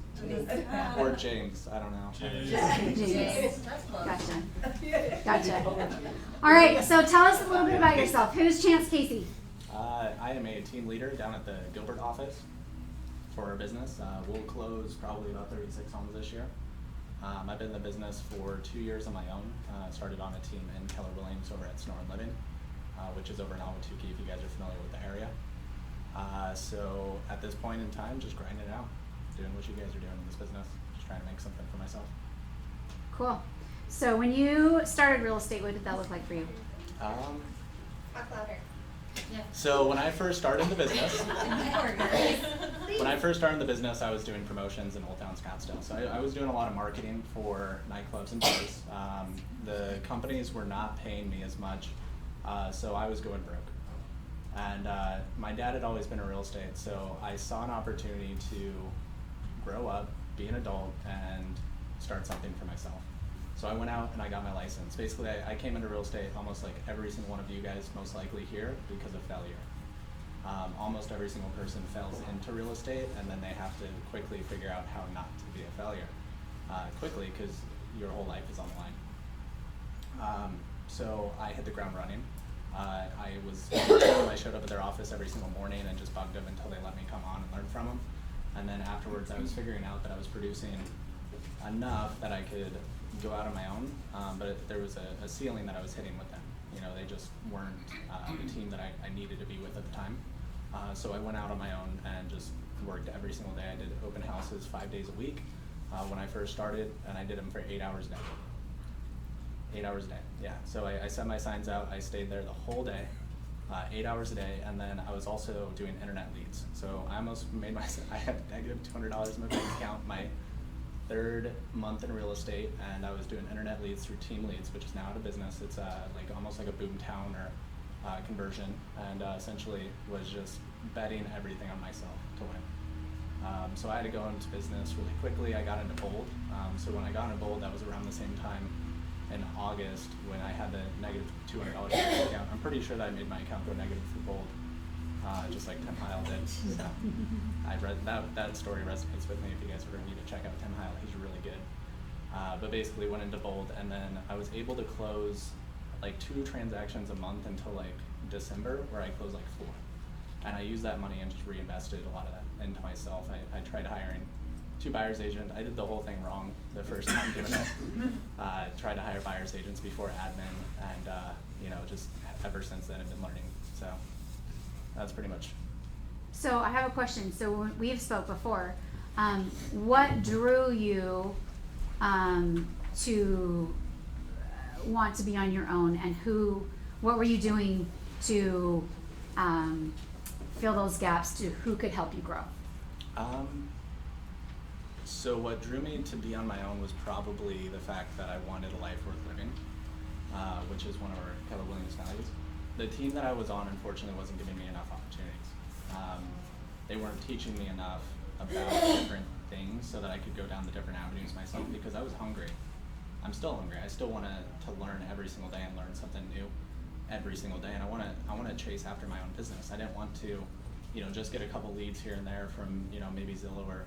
Or James. I don't know. James. Gotcha. All right, so tell us a little bit about yourself. Who's Chance Casey? I am a team leader down at the Gilbert office for our business. We'll close probably about 36 homes this year. I've been in the business for 2 years on my own. Started on a team in Keller Williams over at Snore and Living, which is over in Ahwatukee if you guys are familiar with the area. So at this point in time, just grinding it out, doing what you guys are doing in this business, just trying to make something for myself. Cool. So when you started real estate, what did that look like for you? Talk louder. So when I first started the business, I was doing promotions in Old Town Scottsdale. So I was doing a lot of marketing for nightclubs and bars. The companies were not paying me as much, so I was going broke. And my dad had always been in real estate, so I saw an opportunity to grow up, be an adult, and start something for myself. So I went out and I got my license. Basically, I came into real estate almost like every single one of you guys most likely here because of failure. Almost every single person fails into real estate and then they have to quickly figure out how not to be a failure quickly because your whole life is on the line. So I hit the ground running. I showed up at their office every single morning and just bugged them until they let me come on and learn from them. And then afterwards I was figuring out that I was producing enough that I could go out on my own, but there was a ceiling that I was hitting with them. You know, they just weren't the team that I needed to be with at the time. So I went out on my own and just worked every single day. I did open houses 5 days a week when I first started, and I did them for 8 hours a day. 8 hours a day, yeah. So I set my signs out, I stayed there the whole day, 8 hours a day, and then I was also doing internet leads. So I almost made I had negative $200 in my bank account my third month in real estate, and I was doing internet leads through Team Leads, which is now out of business. It's like almost like a boomtown or conversion, and essentially was just betting everything on myself to win. So I had to go into business really quickly. I got into Bold. So when I got into Bold, that was around the same time in August when I had the negative $200 in my account. I'm pretty sure that I made my account go negative for Bold, just like Tim Heil did. So I read that story resonates with me. If you guys ever need to check out Tim Heil, he's really good. But basically went into Bold, and then I was able to close like 2 transactions a month until like December, where I closed like 4. And I used that money and just reinvested a lot of that into myself. I tried hiring 2 buyer's agents. I did the whole thing wrong the first time doing it. Tried to hire buyer's agents before admin, and just ever since then I've been learning. So that's pretty much. So I have a question. So we've spoke before. What drew you to want to be on your own, and what were you doing to fill those gaps to who could help you grow? So what drew me to be on my own was probably the fact that I wanted a life worth living, which is one of our Keller Williams values. The team that I was on, unfortunately, wasn't giving me enough opportunities. They weren't teaching me enough about different things so that I could go down the different avenues myself, because I was hungry. I'm still hungry. I still want to learn every single day and learn something new. every single day, and I want to chase after my own business. I didn't want to, just get a couple leads here and there from, maybe Zillow or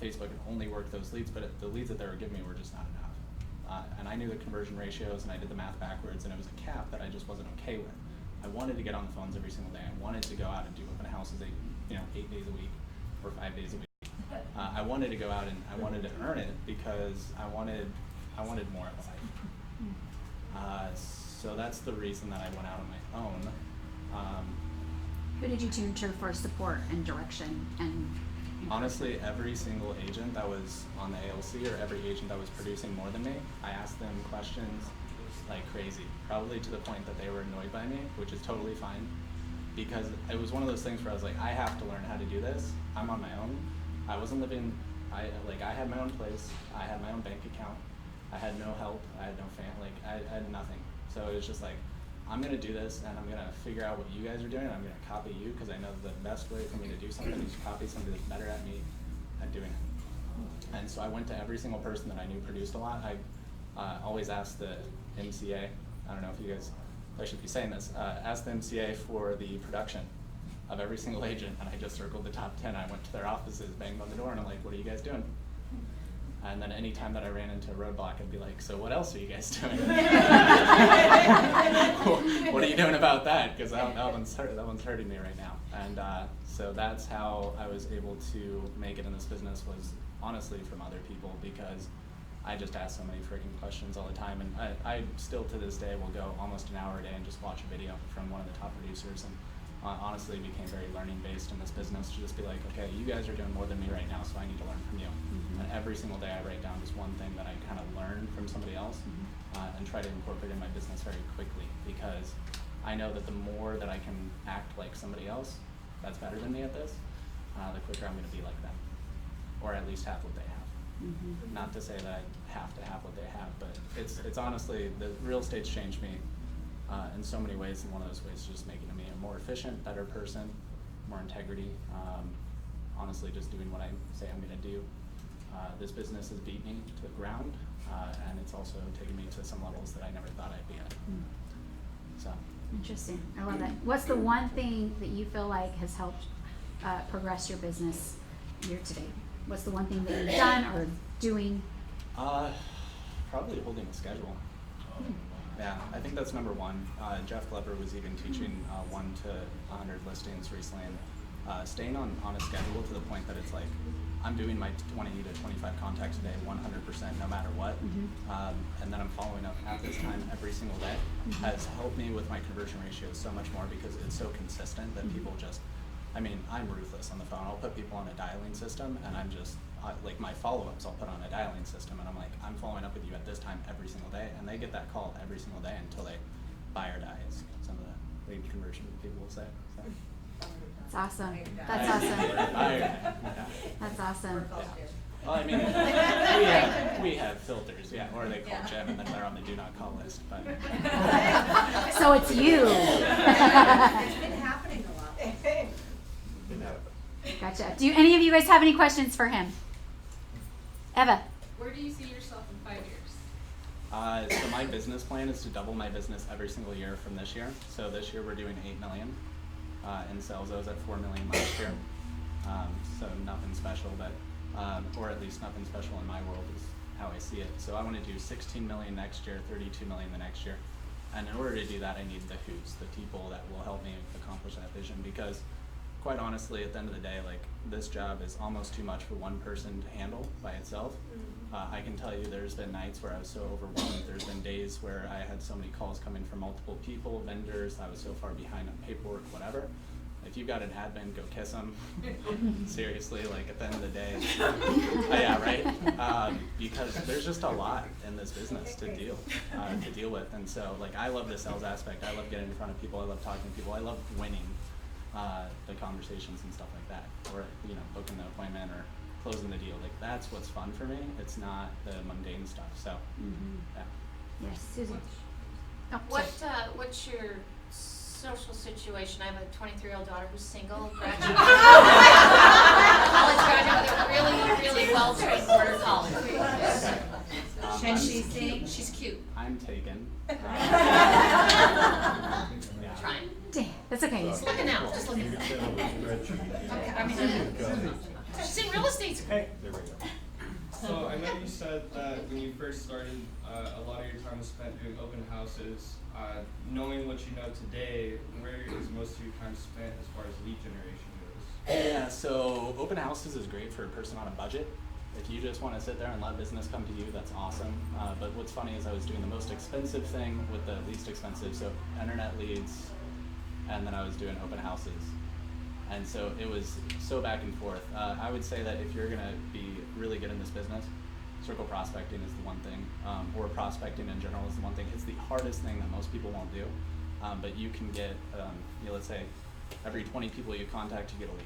Facebook and only work those leads, but the leads that they were giving me were just not enough. And I knew the conversion ratios, and I did the math backwards, and it was a cap that I just wasn't okay with. I wanted to get on the phones every single day. I wanted to go out and do open houses 8 days a week or 5 days a week. I wanted to go out and I wanted to earn it because I wanted more of life. So that's the reason that I went out on my own. Who did you turn to for support and direction? And honestly, every single agent that was on the ALC or every agent that was producing more than me, I asked them questions like crazy, probably to the point that they were annoyed by me, which is totally fine, because it was one of those things where I was like, I have to learn how to do this. I'm on my own. I wasn't living, I had my own place, I had my own bank account, I had no help, I had no I had nothing. So it was just like, I'm gonna do this and I'm gonna figure out what you guys are doing and I'm gonna copy you because I know the best way for me to do something is to copy somebody that's better at me at doing it. And so I went to every single person that I knew produced a lot. I always asked the MCA, I don't know if you guys, I should be saying this, asked the MCA for the production of every single agent, and I just circled the top 10. I went to their offices, banged on the door, and I'm like, what are you guys doing? And then any time that I ran into a roadblock, I'd be like, so what else are you guys doing? What are you doing about that? Because that one's hurting me right now. And so that's how I was able to make it in this business, was honestly from other people, because I just ask so many freaking questions all the time. And I still to this day will go almost an hour a day and just watch a video from one of the top producers. And honestly became very learning based in this business to just be like, okay, you guys are doing more than me right now, so I need to learn from you. And every single day I write down just one thing that I kind of learned from somebody else and try to incorporate in my business very quickly, because I know that the more that I can act like somebody else that's better than me at this, the quicker I'm going to be like them, or at least have what they have. Not to say that I have to have what they have, but it's honestly, the real estate's changed me in so many ways, and one of those ways is just making me a more efficient, better person, more integrity, honestly just doing what I say I'm going to do. This business has beat me to the ground, and it's also taken me to some levels that I never thought I'd be at. So. Interesting. I love that. What's the one thing that you feel like has helped progress your business year to date? What's the one thing that you've done or doing? Probably holding a schedule. Yeah, I think that's number one. Jeff Glover was even teaching 1 to 100 listings recently, and staying on a schedule to the point that it's like, I'm doing my 20 to 25 contacts a day 100% no matter what, and then I'm following up at this time every single day, has helped me with my conversion ratios so much more, because it's so consistent that people just, I'm ruthless on the phone. I'll put people on a dialing system, and I'm just, like my follow-ups I'll put on a dialing system, and I'm like, I'm following up with you at this time every single day, and they get that call every single day until they buy or die, as some of the lead conversion people will say. So. That's awesome. That's awesome. That's awesome. Yeah. Well, we have filters, yeah, or they call Jim and then they're on the do not call list. But so it's you. It's been happening a lot. Gotcha. Do any of you guys have any questions for him? Eva. Where do you see yourself in 5 years? So my business plan is to double my business every single year from this year. So this year we're doing 8 million in sales. I was at 4 million last year. So nothing special, but or at least nothing special in my world is how I see it. So I want to do 16 million next year, 32 million the next year. And in order to do that, I need the who's, the people that will help me accomplish that vision, because quite honestly, at the end of the day, like, this job is almost too much for one person to handle by itself. I can tell you there's been nights where I was so overwhelmed. There's been days where I had so many calls coming from multiple people, vendors, I was so far behind on paperwork, whatever. If you've got an admin, go kiss them. Seriously, like, at the end of the day. Yeah, right? Because there's just a lot in this business to deal with. And so, like, I love the sales aspect. I love getting in front of people. I love talking to people. I love winning the conversations and stuff like that. Or, you know, booking the appointment or closing the deal. Like, that's what's fun for me. It's not the mundane stuff. So, yeah. Yes, Susan. Oh, What's your social situation? I have a 23-year-old daughter who's single, college graduate with a really, really well-trained border collie. Can she sing? She's cute. I'm taken. Trying. Dang, that's okay. Just looking out. Just looking out. Okay, I mean, she's in real estate. There we go. So I know you said that when you first started, a lot of your time was spent doing open houses. Knowing what you know today, where is most of your time spent as far as lead generation goes? Yeah, so open houses is great for a person on a budget. If you just want to sit there and let business come to you, that's awesome. But what's funny is I was doing the most expensive thing with the least expensive, so internet leads, and then I was doing open houses. And so it was so back and forth. I would say that if you're gonna be really good in this business, circle prospecting is the one thing, or prospecting in general is the one thing. It's the hardest thing that most people won't do, but you can get, let's say, every 20 people you contact, you get a lead.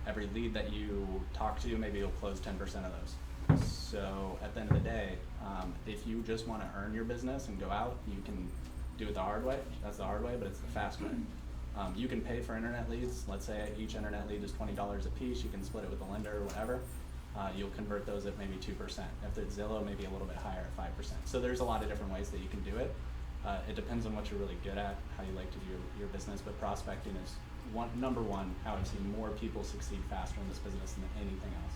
Every lead that you talk to, maybe you'll close 10% of those. So at the end of the day, if you just want to earn your business and go out, you can do it the hard way. That's the hard way, but it's the fast way. You can pay for internet leads. Let's say each internet lead is $20 a piece. You can split it with the lender or whatever. You'll convert those at maybe 2%. If it's Zillow, maybe a little bit higher at 5%. So there's a lot of different ways that you can do it. It depends on what you're really good at, how you like to do your business, but prospecting is number one, how I've seen more people succeed faster in this business than anything else.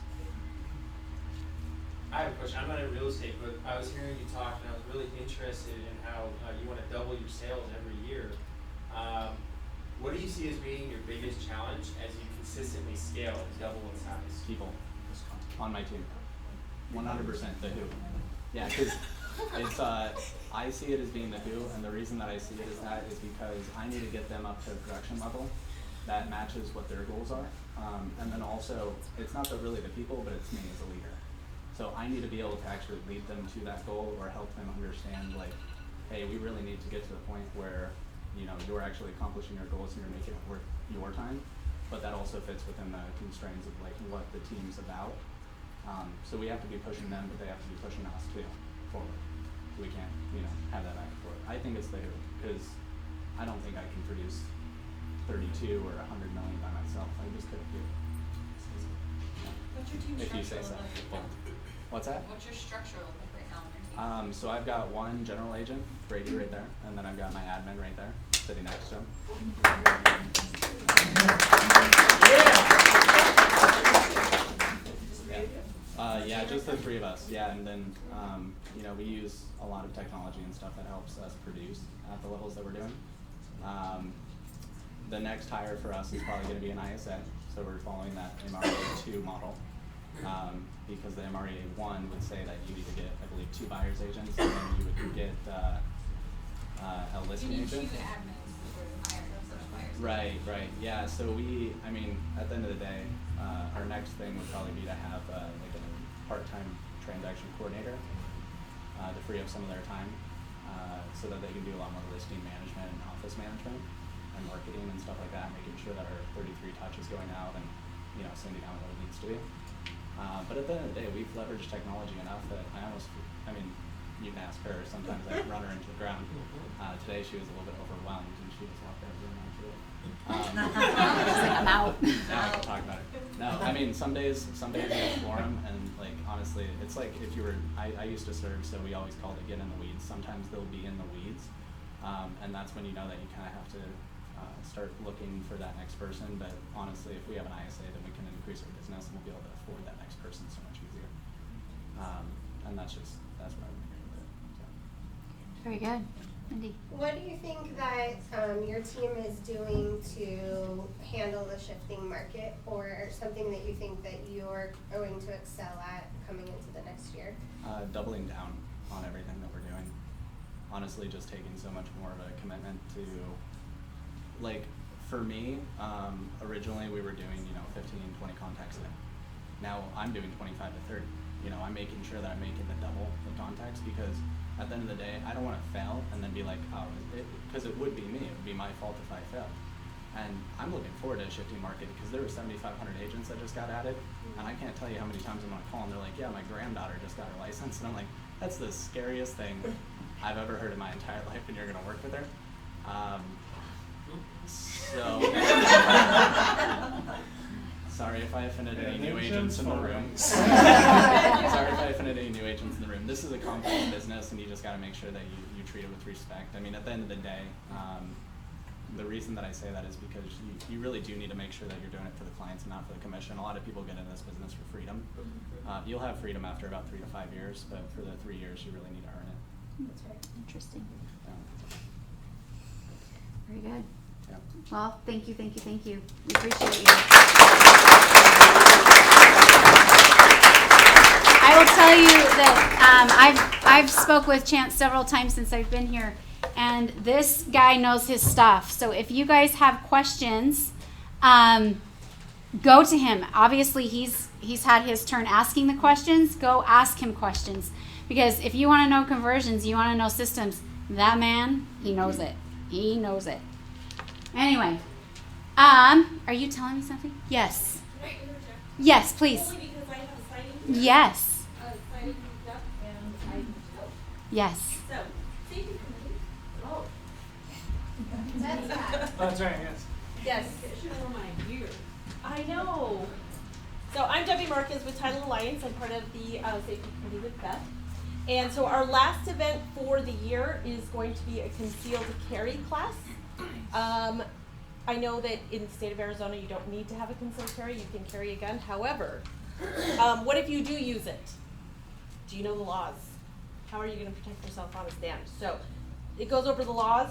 I have a question. I'm not in real estate, but I was hearing you talk, and I was really interested in how you want to double your sales every year. What do you see as being your biggest challenge as you consistently scale and double in size? People on my team, 100% the who. Yeah, because it's I see it as being the who, and the reason that I see it as that is because I need to get them up to a production level that matches what their goals are, and then also it's not really the people, but it's me as a leader. So I need to be able to actually lead them to that goal or help them understand, like, hey, we really need to get to the point where you're actually accomplishing your goals and you're making it worth your time, but that also fits within the constraints of like what the team's about. So we have to be pushing them, but they have to be pushing us too forward. We can't, have that back and forth. I think it's the who, because I don't think I can produce 32 or 100 million by myself. I just couldn't do it. What's your team If you say structure so. look like? What's that? What's your structure look like right now on your team? So I've got one general agent, Brady, right there, and then I've got my admin right there, sitting next to him. Yeah, just the three of us. Yeah, and then we use a lot of technology and stuff that helps us produce at the levels that we're doing. The next hire for us is probably going to be an ISA, so we're following that MREA 2 model. Because the MREA 1 would say that you need to get, I believe, 2 buyer's agents, and then you would get a listing agent. Right. Yeah, so at the end of the day, our next thing would probably be to have like a part-time transaction coordinator to free up some of their time so that they can do a lot more listing management and office management and marketing and stuff like that, making sure that our 33 touch is going out and sending out what it needs to be. But at the end of the day, we've leveraged technology enough that you can ask her, sometimes I run her into the ground. Today she was a little bit overwhelmed and she just walked out of the room after it. I'm out. Now I can talk about it. No, some days I floor them, and like honestly, it's like if you were, I used to serve, so we always called it get in the weeds. Sometimes they'll be in the weeds, and that's when you know that you kind of have to start looking for that next person. But honestly, if we have an ISA, then we can increase our business and we'll be able to afford that next person so much easier. And that's what I would agree with it. So. Very good. Mindy. What do you think that your team is doing to handle the shifting market, or something that you think that you're going to excel at coming into the next year? Doubling down on everything that we're doing. Honestly, just taking so much more of a commitment to, like, for me, originally we were doing, 15, 20 contacts a day. Now I'm doing 25 to 30. I'm making sure that I'm making the double the contacts, because at the end of the day, I don't want to fail and then be like, because it would be me. It would be my fault if I failed. And I'm looking forward to a shifting market, because there were 7,500 agents that just got added, and I can't tell you how many times I'm going to call and they're like, yeah, my granddaughter just got her license, and I'm like, that's the scariest thing I've ever heard in my entire life, and you're going to work with her. Sorry if I offended any new agents in the room. Sorry if I offended with any new agents in the room. This is a complex business, and you just got to make sure that you treat it with respect. I mean, at the end of the day, the reason that I say that is because you really do need to make sure that you're doing it for the clients and not for the commission. A lot of people get into this business for freedom. You'll have freedom after about 3 to 5 years, but for the 3 years, you really need to earn it. That's right. Interesting. Very good. Yeah. Well, thank you. We appreciate you. I will tell you that I've spoke with Chance several times since I've been here, and this guy knows his stuff. So if you guys have questions, go to him. Obviously, he's had his turn asking the questions. Go ask him questions, because if you want to know conversions, you want to know systems, that man, he knows it. He knows it. Anyway, are you telling me something? Yes. Can I interject? Yes, please. Only because I have a signing. Yes. Signing up and I need help. Yes. So, safety committee. Oh. That's that. Oh, that's right, yes. Yes. I should have worn my gear. I know. So I'm Debbie Marcus with Title Alliance. I'm part of the safety committee with Beth. And so our last event for the year is going to be a concealed carry class. I know that in the state of Arizona you don't need to have a concealed carry, you can carry a gun. However, what if you do use it? Do you know the laws? How are you going to protect yourself on a stand? So it goes over the laws.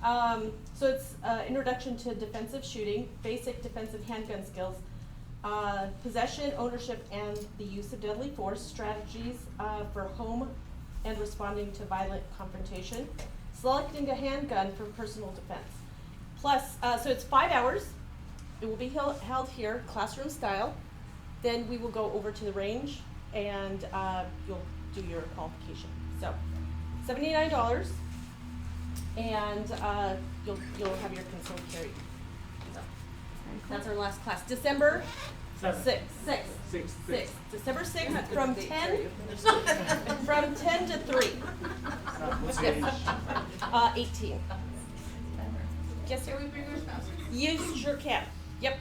So it's introduction to defensive shooting, basic defensive handgun skills, possession, ownership, and the use of deadly force, strategies for home and responding to violent confrontation, selecting a handgun for personal defense. Plus, so it's 5 hours. It will be held here, classroom style. Then we will go over to the range, and you'll do your qualification. So, $79, and you'll have your concealed carry. So, that's our last class. December 6th. December 6th from 10 to 3. 18. Yes, sir. Can we bring our spouses? You sure can. Yep.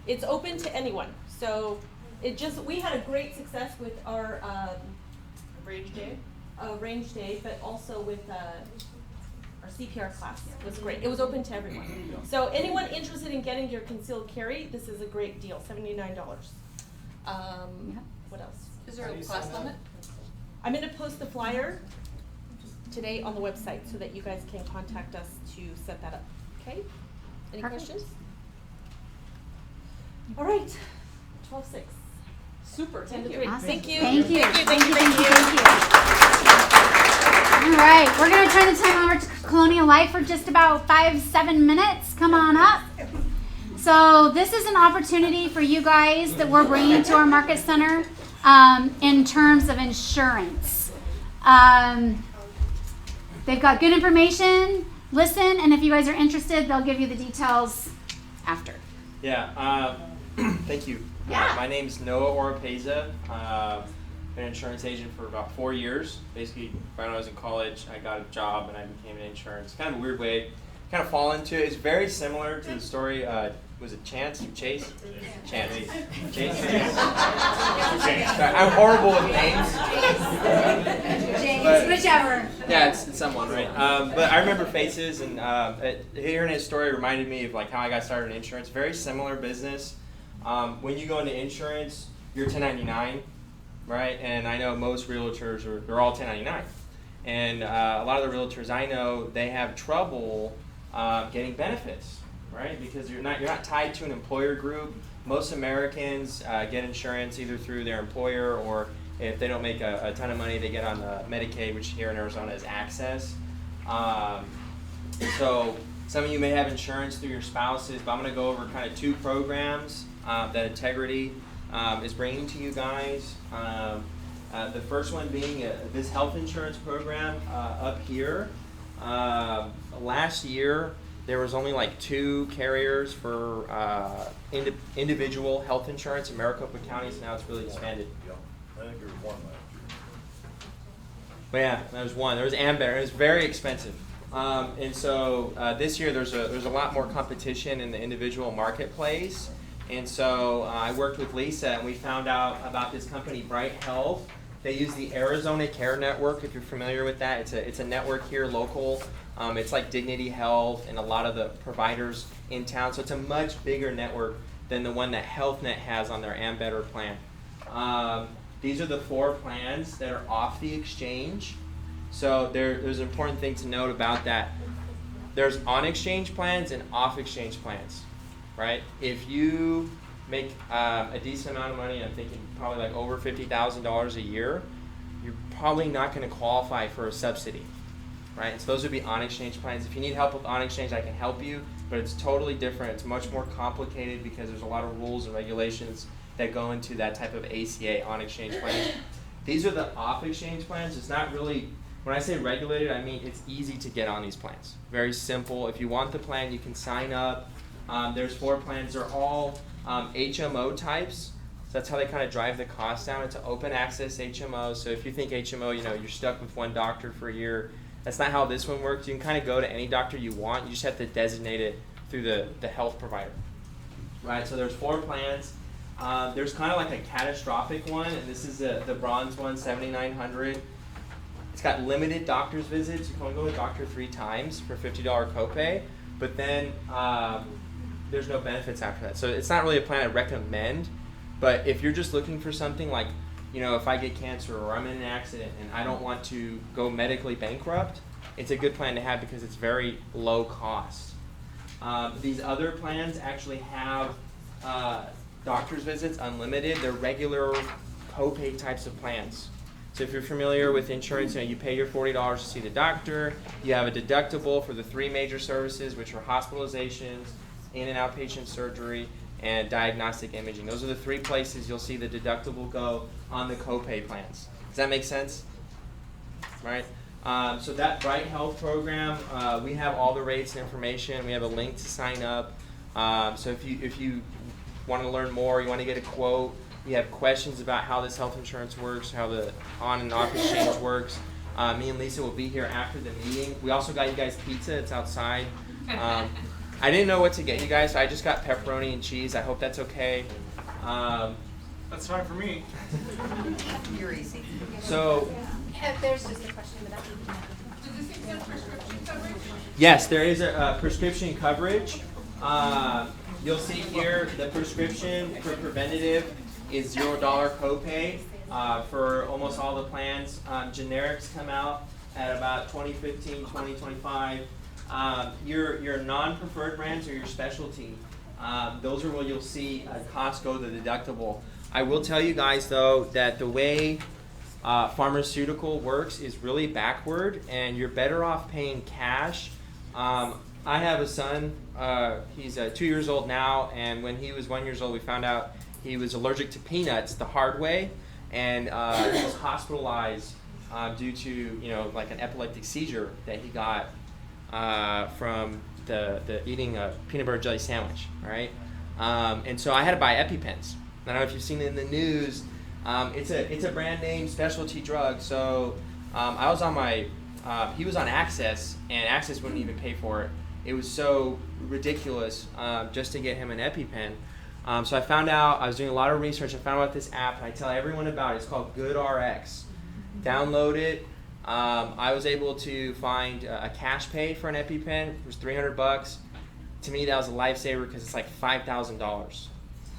It's open to anyone. So we had a great success with our range day, but also with our CPR class. It was great. It was open to everyone. So anyone interested in getting your concealed carry, this is a great deal. $79. What else? Is there a class limit? I'm going to post the flyer today on the website so that you guys can contact us to set that up. Okay? Any questions? All right. 12-6. Super. 10 to 3. Awesome. Thank you. Thank you. Thank you. All right, we're going to turn the time over to Colonial Life for just about 5-7 minutes. Come on up. So this is an opportunity for you guys that we're bringing to our market center in terms of insurance. They've got good information. Listen, and if you guys are interested, they'll give you the details after. Yeah, thank you. Yeah. My name's Noah Oropeza. Been an insurance agent for about 4 years. Basically, right when I was in college, I got a job and I became an insurance. Kind of a weird way, kind of fall into it. It's very similar to the story. Was it Chance? Chase? Chance. Chase? Sorry, I'm horrible with names. James, whichever. Yeah, it's someone, right? But I remember faces, and hearing his story reminded me of like how I got started in insurance. Very similar business. When you go into insurance, you're 1099, right? And I know most realtors they're all 1099, and a lot of the realtors I know, they have trouble getting benefits. Right, because you're not tied to an employer group. Most Americans get insurance either through their employer, or if they don't make a ton of money, they get on Medicaid, which here in Arizona is Access. So some of you may have insurance through your spouses, but I'm going to go over kind of 2 programs that Integrity is bringing to you guys. The first one being this health insurance program up here. Last year, there was only like 2 carriers for individual health insurance in Maricopa County, so now it's really expanded. Yeah, I think there was one last year. But yeah, there was one. There was Amber. It was very expensive. And so this year there's a lot more competition in the individual marketplace. And so I worked with Lisa, and we found out about this company, Bright Health. They use the Arizona Care Network, if you're familiar with that. It's a network here, local. It's like Dignity Health and a lot of the providers in town. So it's a much bigger network than the one that HealthNet has on their Ambetter plan. These are the 4 plans that are off the exchange. So there's an important thing to note about that. There's on-exchange plans and off-exchange plans, right? If you make a decent amount of money, I'm thinking probably like over $50,000 a year, you're probably not going to qualify for a subsidy, right? And so those would be on-exchange plans. If you need help with on-exchange, I can help you, but it's totally different. It's much more complicated because there's a lot of rules and regulations that go into that type of ACA on-exchange plans. These are the off-exchange plans. It's not really, when I say regulated, I mean it's easy to get on these plans. Very simple. If you want the plan, you can sign up. There's 4 plans. They're all HMO types. So that's how they kind of drive the cost down. It's an open access HMO. So if you think HMO, you're stuck with one doctor for a year. That's not how this one works. You can kind of go to any doctor you want. You just have to designate it through the health provider. Right, so there's 4 plans. There's kind of like a catastrophic one, and this is the bronze one, $7,900. It's got limited doctor's visits. You can only go to the doctor 3 times for $50 copay, but then there's no benefits after that. So it's not really a plan I recommend, but if you're just looking for something like, if I get cancer or I'm in an accident and I don't want to go medically bankrupt, it's a good plan to have because it's very low cost. These other plans actually have doctor's visits unlimited. They're regular copay types of plans. So if you're familiar with insurance, you pay your $40 to see the doctor. You have a deductible for the 3 major services, which are hospitalizations, in and outpatient surgery, and diagnostic imaging. Those are the 3 places you'll see the deductible go on the copay plans. Does that make sense? Right? So that Bright Health program, we have all the rates and information. We have a link to sign up. So if you want to learn more, you want to get a quote, you have questions about how this health insurance works, how the on and off exchange works, me and Lisa will be here after the meeting. We also got you guys pizza. It's outside. I didn't know what to get you guys, so I just got pepperoni and cheese. I hope that's okay. That's fine for me. You're easy. So, There's just a question about Does this include prescription coverage? yes, there is a prescription coverage. You'll see here the prescription for preventative is $0 copay for almost all the plans. Generics come out at about $20.15, $20.25. Your non-preferred brands or your specialty, those are where you'll see costs go to the deductible. I will tell you guys though that the way pharmaceutical works is really backward, and you're better off paying cash. I have a son, he's 2 years old now, and when he was 1 year old we found out he was allergic to peanuts the hard way, and he was hospitalized due to like an epileptic seizure that he got from the eating a peanut butter jelly sandwich, right? And so I had to buy EpiPens. I don't know if you've seen it in the news. It's a brand name specialty drug. So I was on he was on Access, and Access wouldn't even pay for it. It was so ridiculous just to get him an EpiPen. So I found out, I was doing a lot of research, I found out this app, and I tell everyone about it. It's called GoodRx. Download it. I was able to find a cash pay for an EpiPen. It was $300. To me, that was a lifesaver because it's like $5,000,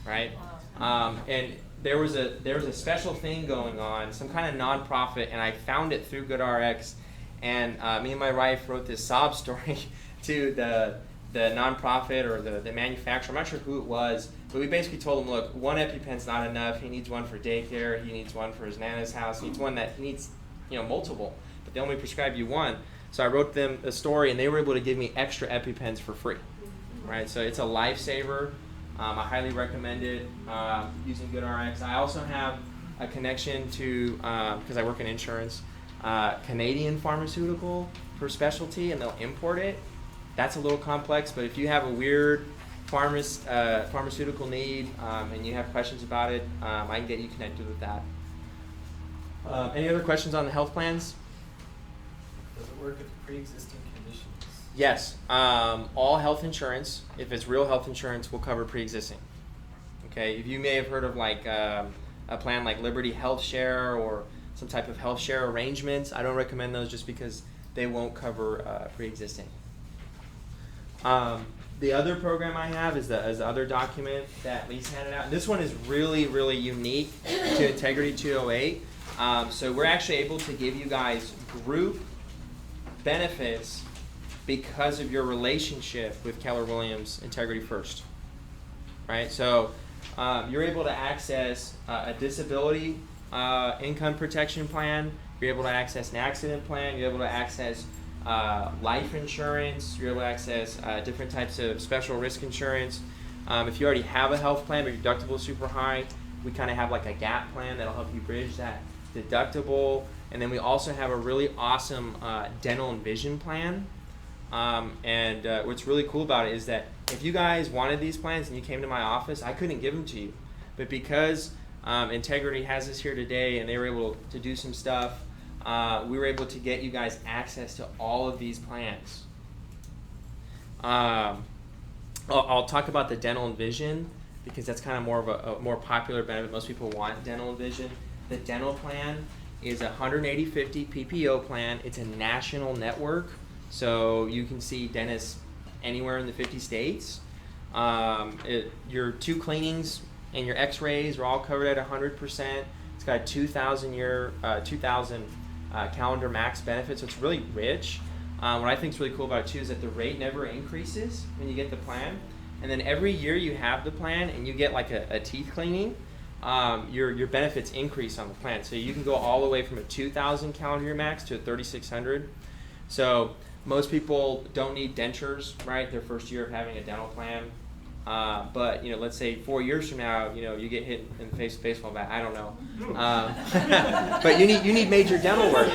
right? And there was a special thing going on, some kind of nonprofit, and I found it through GoodRx. And me and my wife wrote this sob story to the nonprofit or the manufacturer. I'm not sure who it was, but we basically told him, look, 1 EpiPen's not enough. He needs one for daycare. He needs one for his nana's house. He needs one that needs multiple, but they only prescribe you 1. So I wrote them a story, and they were able to give me extra EpiPens for free, right? So it's a lifesaver. I highly recommend it using GoodRx. I also have a connection to, because I work in insurance, Canadian pharmaceutical for specialty, and they'll import it. That's a little complex, but if you have a weird pharmaceutical need and you have questions about it, I can get you connected with that. Any other questions on the health plans? Does it work with pre-existing conditions? Yes. All health insurance, if it's real health insurance, will cover pre-existing. Okay. If you may have heard of like a plan like Liberty Health Share or some type of health share arrangements. I don't recommend those just because they won't cover pre-existing. The other program I have is the other document that Lisa handed out. This one is really, really unique to Integrity 208. So we're actually able to give you guys group benefits because of your relationship with Keller Williams Integrity First. Right? So you're able to access a disability income protection plan. You're able to access an accident plan. You're able to access life insurance. You're able to access different types of special risk insurance. If you already have a health plan but your deductible is super high, we kind of have like a gap plan that'll help you bridge that deductible. And then we also have a really awesome dental and vision plan. What's really cool about it is that if you guys wanted these plans and you came to my office, I couldn't give them to you. But because Integrity has us here today and they were able to do some stuff, we were able to get you guys access to all of these plans. I'll talk about the dental and vision because that's kind of more of a more popular benefit. Most people want dental and vision. The dental plan is a 180/50 PPO plan. It's a national network, so you can see dentists anywhere in the 50 states. Your 2 cleanings and your x-rays are all covered at 100%. It's got a 2,000 calendar max benefit, so it's really rich. What I think is really cool about it too is that the rate never increases when you get the plan, and then every year you have the plan and you get like a teeth cleaning, your benefits increase on the plan. So you can go all the way from a 2,000 calendar year max to a 3,600. So most people don't need dentures, right? Their first year of having a dental plan. But let's say 4 years from now, you get hit in the face with a baseball bat. I don't know. But you need major dental work,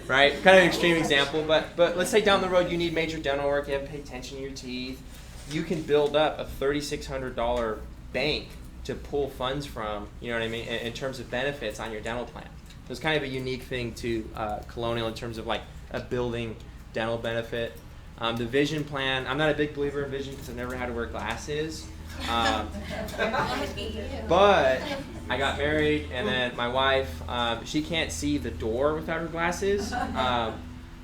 right? Kind of an extreme example, but let's say down the road you need major dental work. You have to pay attention to your teeth. You can build up a $3,600 bank to pull funds from. You know what I mean? In terms of benefits on your dental plan. So it's kind of a unique thing to Colonial in terms of like a building dental benefit. The vision plan, I'm not a big believer in vision because I've never had to wear glasses. But I got married and then my wife, she can't see the door without her glasses.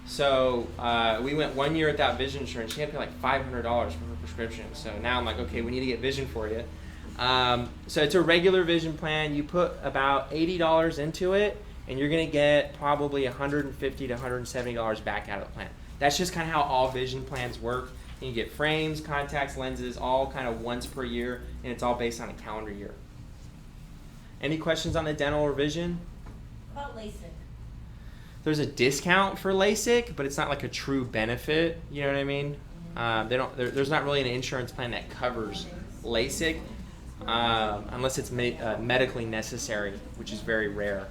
So we went 1 year without vision insurance. She had to pay like $500 for her prescription. So now I'm like, okay, we need to get vision for you. So it's a regular vision plan. You put about $80 into it and you're going to get probably $150 to $170 back out of the plan. That's just kind of how all vision plans work. You get frames, contacts, lenses, all kind of once per year, and it's all based on a calendar year. Any questions on the dental or vision? About LASIK. There's a discount for LASIK, but it's not like a true benefit. You know what I mean? There's not really an insurance plan that covers LASIK unless it's medically necessary, which is very rare.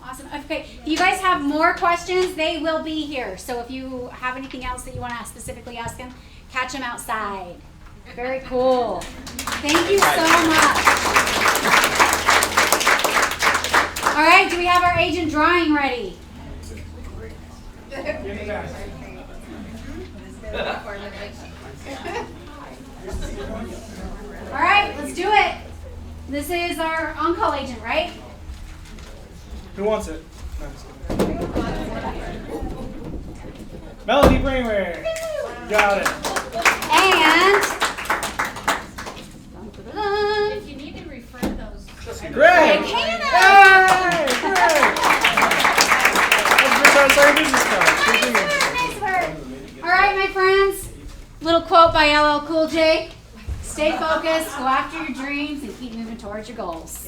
Awesome. Okay, if you guys have more questions, they will be here. So if you have anything else that you want to specifically ask them, catch them outside. Very cool. Thank you so much. All right, do we have our agent drawing ready? All right, let's do it. This is our on-call agent, right? Who wants it? No, I'm just kidding. Melody Bramer. Got it. And If you need to refer those. Great. Hannah. Hey, great. That's our business card. Nice work. All right, my friends. Little quote by LL Cool J. Stay focused, go after your dreams, and keep moving towards your goals.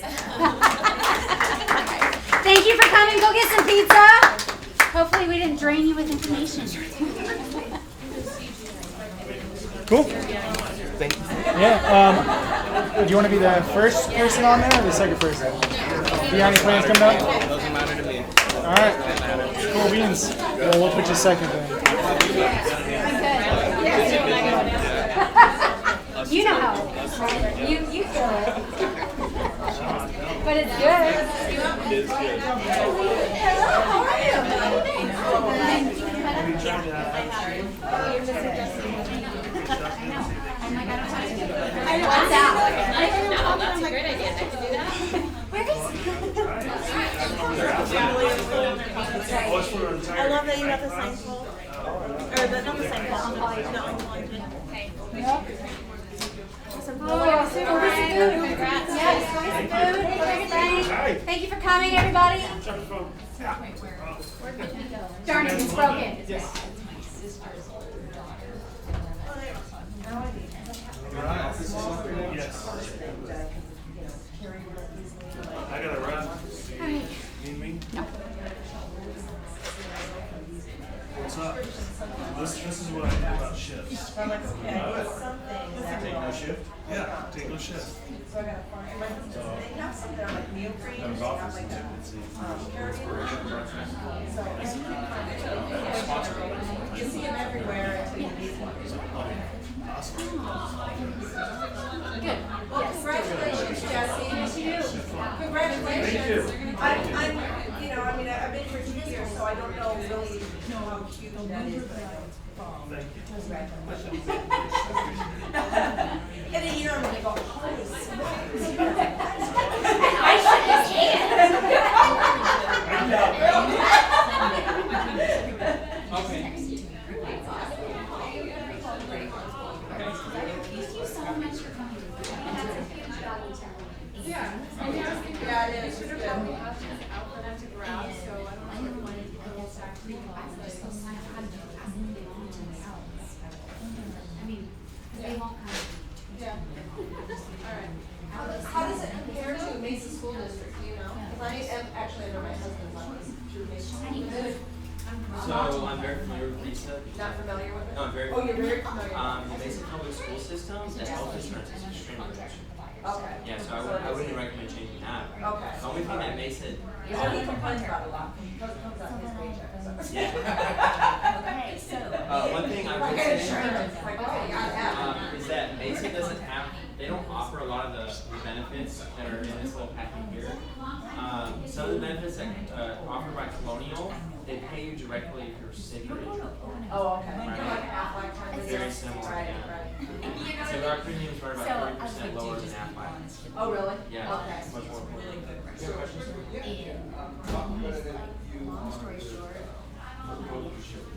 Thank you for coming. Go get some pizza. Hopefully we didn't drain you with information. Cool. Thank you. Yeah. Do you want to be the first person on there or the second person? Do you have any plans coming up? Doesn't matter to me. All right. Cool beans. Well, we'll put you second then. You know how it is, right? You feel it. But it's good. It is good. Hello, how are you? What's that? That's a great idea. I can do that. I love that you got the sign full. Or the, not the sign full, on the laundry. Awesome. Oh, super food. Congrats. Yes, food and everything. Thank you for coming, everybody. Darn it, it's broken. Yes. I gotta run. Alright. Need me? No. What's up? This is what I do about shifts. Take no shift? Yeah, take no shift. So I gotta find, they have some that are like neoprene, they have like that, so you see them everywhere until you need one. Good. Well, congratulations, Jesse. Congratulations. I'm, I've been here 2 years, so I don't know really how huge that is, but I know it's Thank you. in a year, I'm gonna go, holy smokes. I shook his hand. Okay. Thank you so much for coming. That's a huge value to me. Yeah. Yeah, it is. Should have told me out for them to grab, so I don't know if you wanted to go back to the office. I mean, they won't come. Yeah. All right. How does it compare to Mesa School District, do you know? Because I am actually under my husband's office through Mesa School District. So I'm very familiar with Mesa. Not familiar with it? No, I'm very. Oh, you're very familiar. The Mesa public school system, the health insurance is extremely rich. Okay. Yeah, so I wouldn't recommend changing that. Okay. The only thing that Mesa. Yeah, he complains about it a lot. It comes out his paycheck, so. Yeah. Okay, so. One thing I would say is that Mesa doesn't have, they don't offer a lot of the benefits that are in this little packet here. Some of the benefits that offered by Colonial, they pay you directly if you're sick or injured. Oh, okay. Right. Very similar, yeah. So our premiums are about 30% lower than Aflac. Oh, really? Yeah. Okay. Much more. Really good. You have questions? Long story short,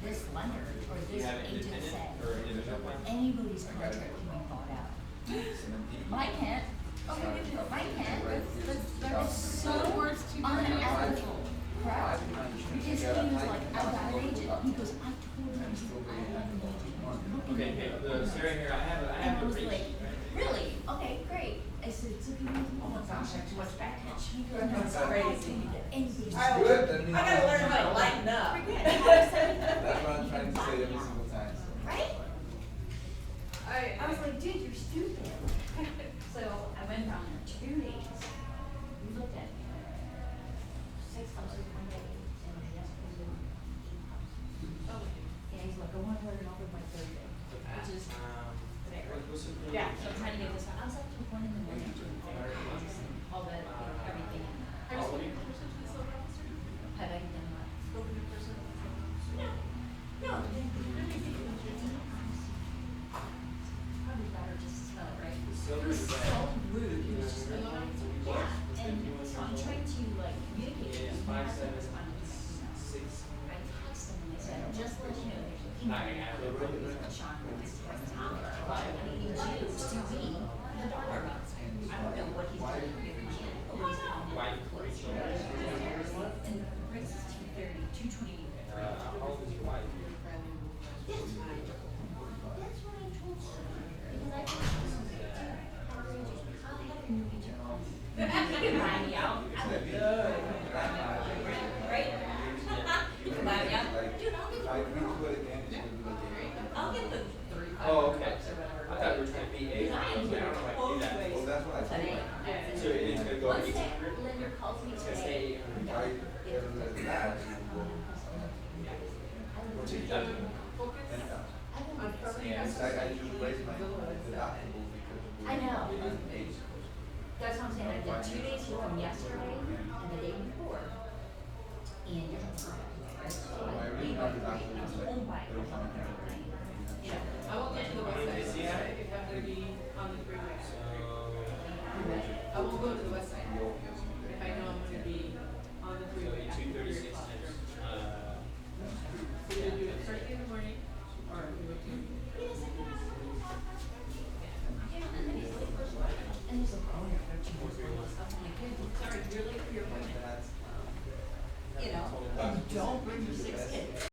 this lender or You this have agent independent said, or individual plan? anybody's contract can be bought out. Mine can't. Okay, but mine can't. That's so unethical. Crap. Because he was like, I got an agent. He goes, I told him, I said, I have an agent. Okay, the Sarah here, I have And I a was brief. like, really? Okay, great. I said, so can you, oh my gosh, I have too much baggage. He goes, That's "No, crazy. anybody's I gotta learn how to lighten up. That's what I'm trying to say every single time. Right? I was like, dude, you're stupid. So I went down there 2 days. We looked at 6 houses one day, and the next one did 8 houses. Oh. And he's like, I want to let it open by Thursday, which is today, right? Yeah, so I'm trying to get this one. I was up to 1 in the morning. All that, everything in there. Have you spoken to the civil officer? Have I done what? Spoken to the person? No. No. Probably better just to smell it, right? It was so rude. He was just like, yeah. And so I'm trying to like communicate with him. I texted him and I said, just let you know, he Sean wants to talk about it. And he used to be the daughter. I don't know what he's doing. And the price is 230, 220. How old is your wife? That's fine. That's what I told her. Because I think she's I'll have a movie to call. You can buy me out. I would be right? You can buy me out. Dude, I'll get the 35 Oh, okay. bucks or whatever. I thought we were trying to be a. Because I am I don't like do that. Well, that's what I told today. her. So it's gonna go Once that 1800? lender calls me It's gonna stay today. 800. What's your deductible? I just raised my deductible because I know. I'm age. That's what I'm saying, I did 2 days from yesterday and the day before. And you're right? So I leave at 3, and I was home by 9. Yeah. I won't get to the website if you have to be on the freeway. I won't go to the website.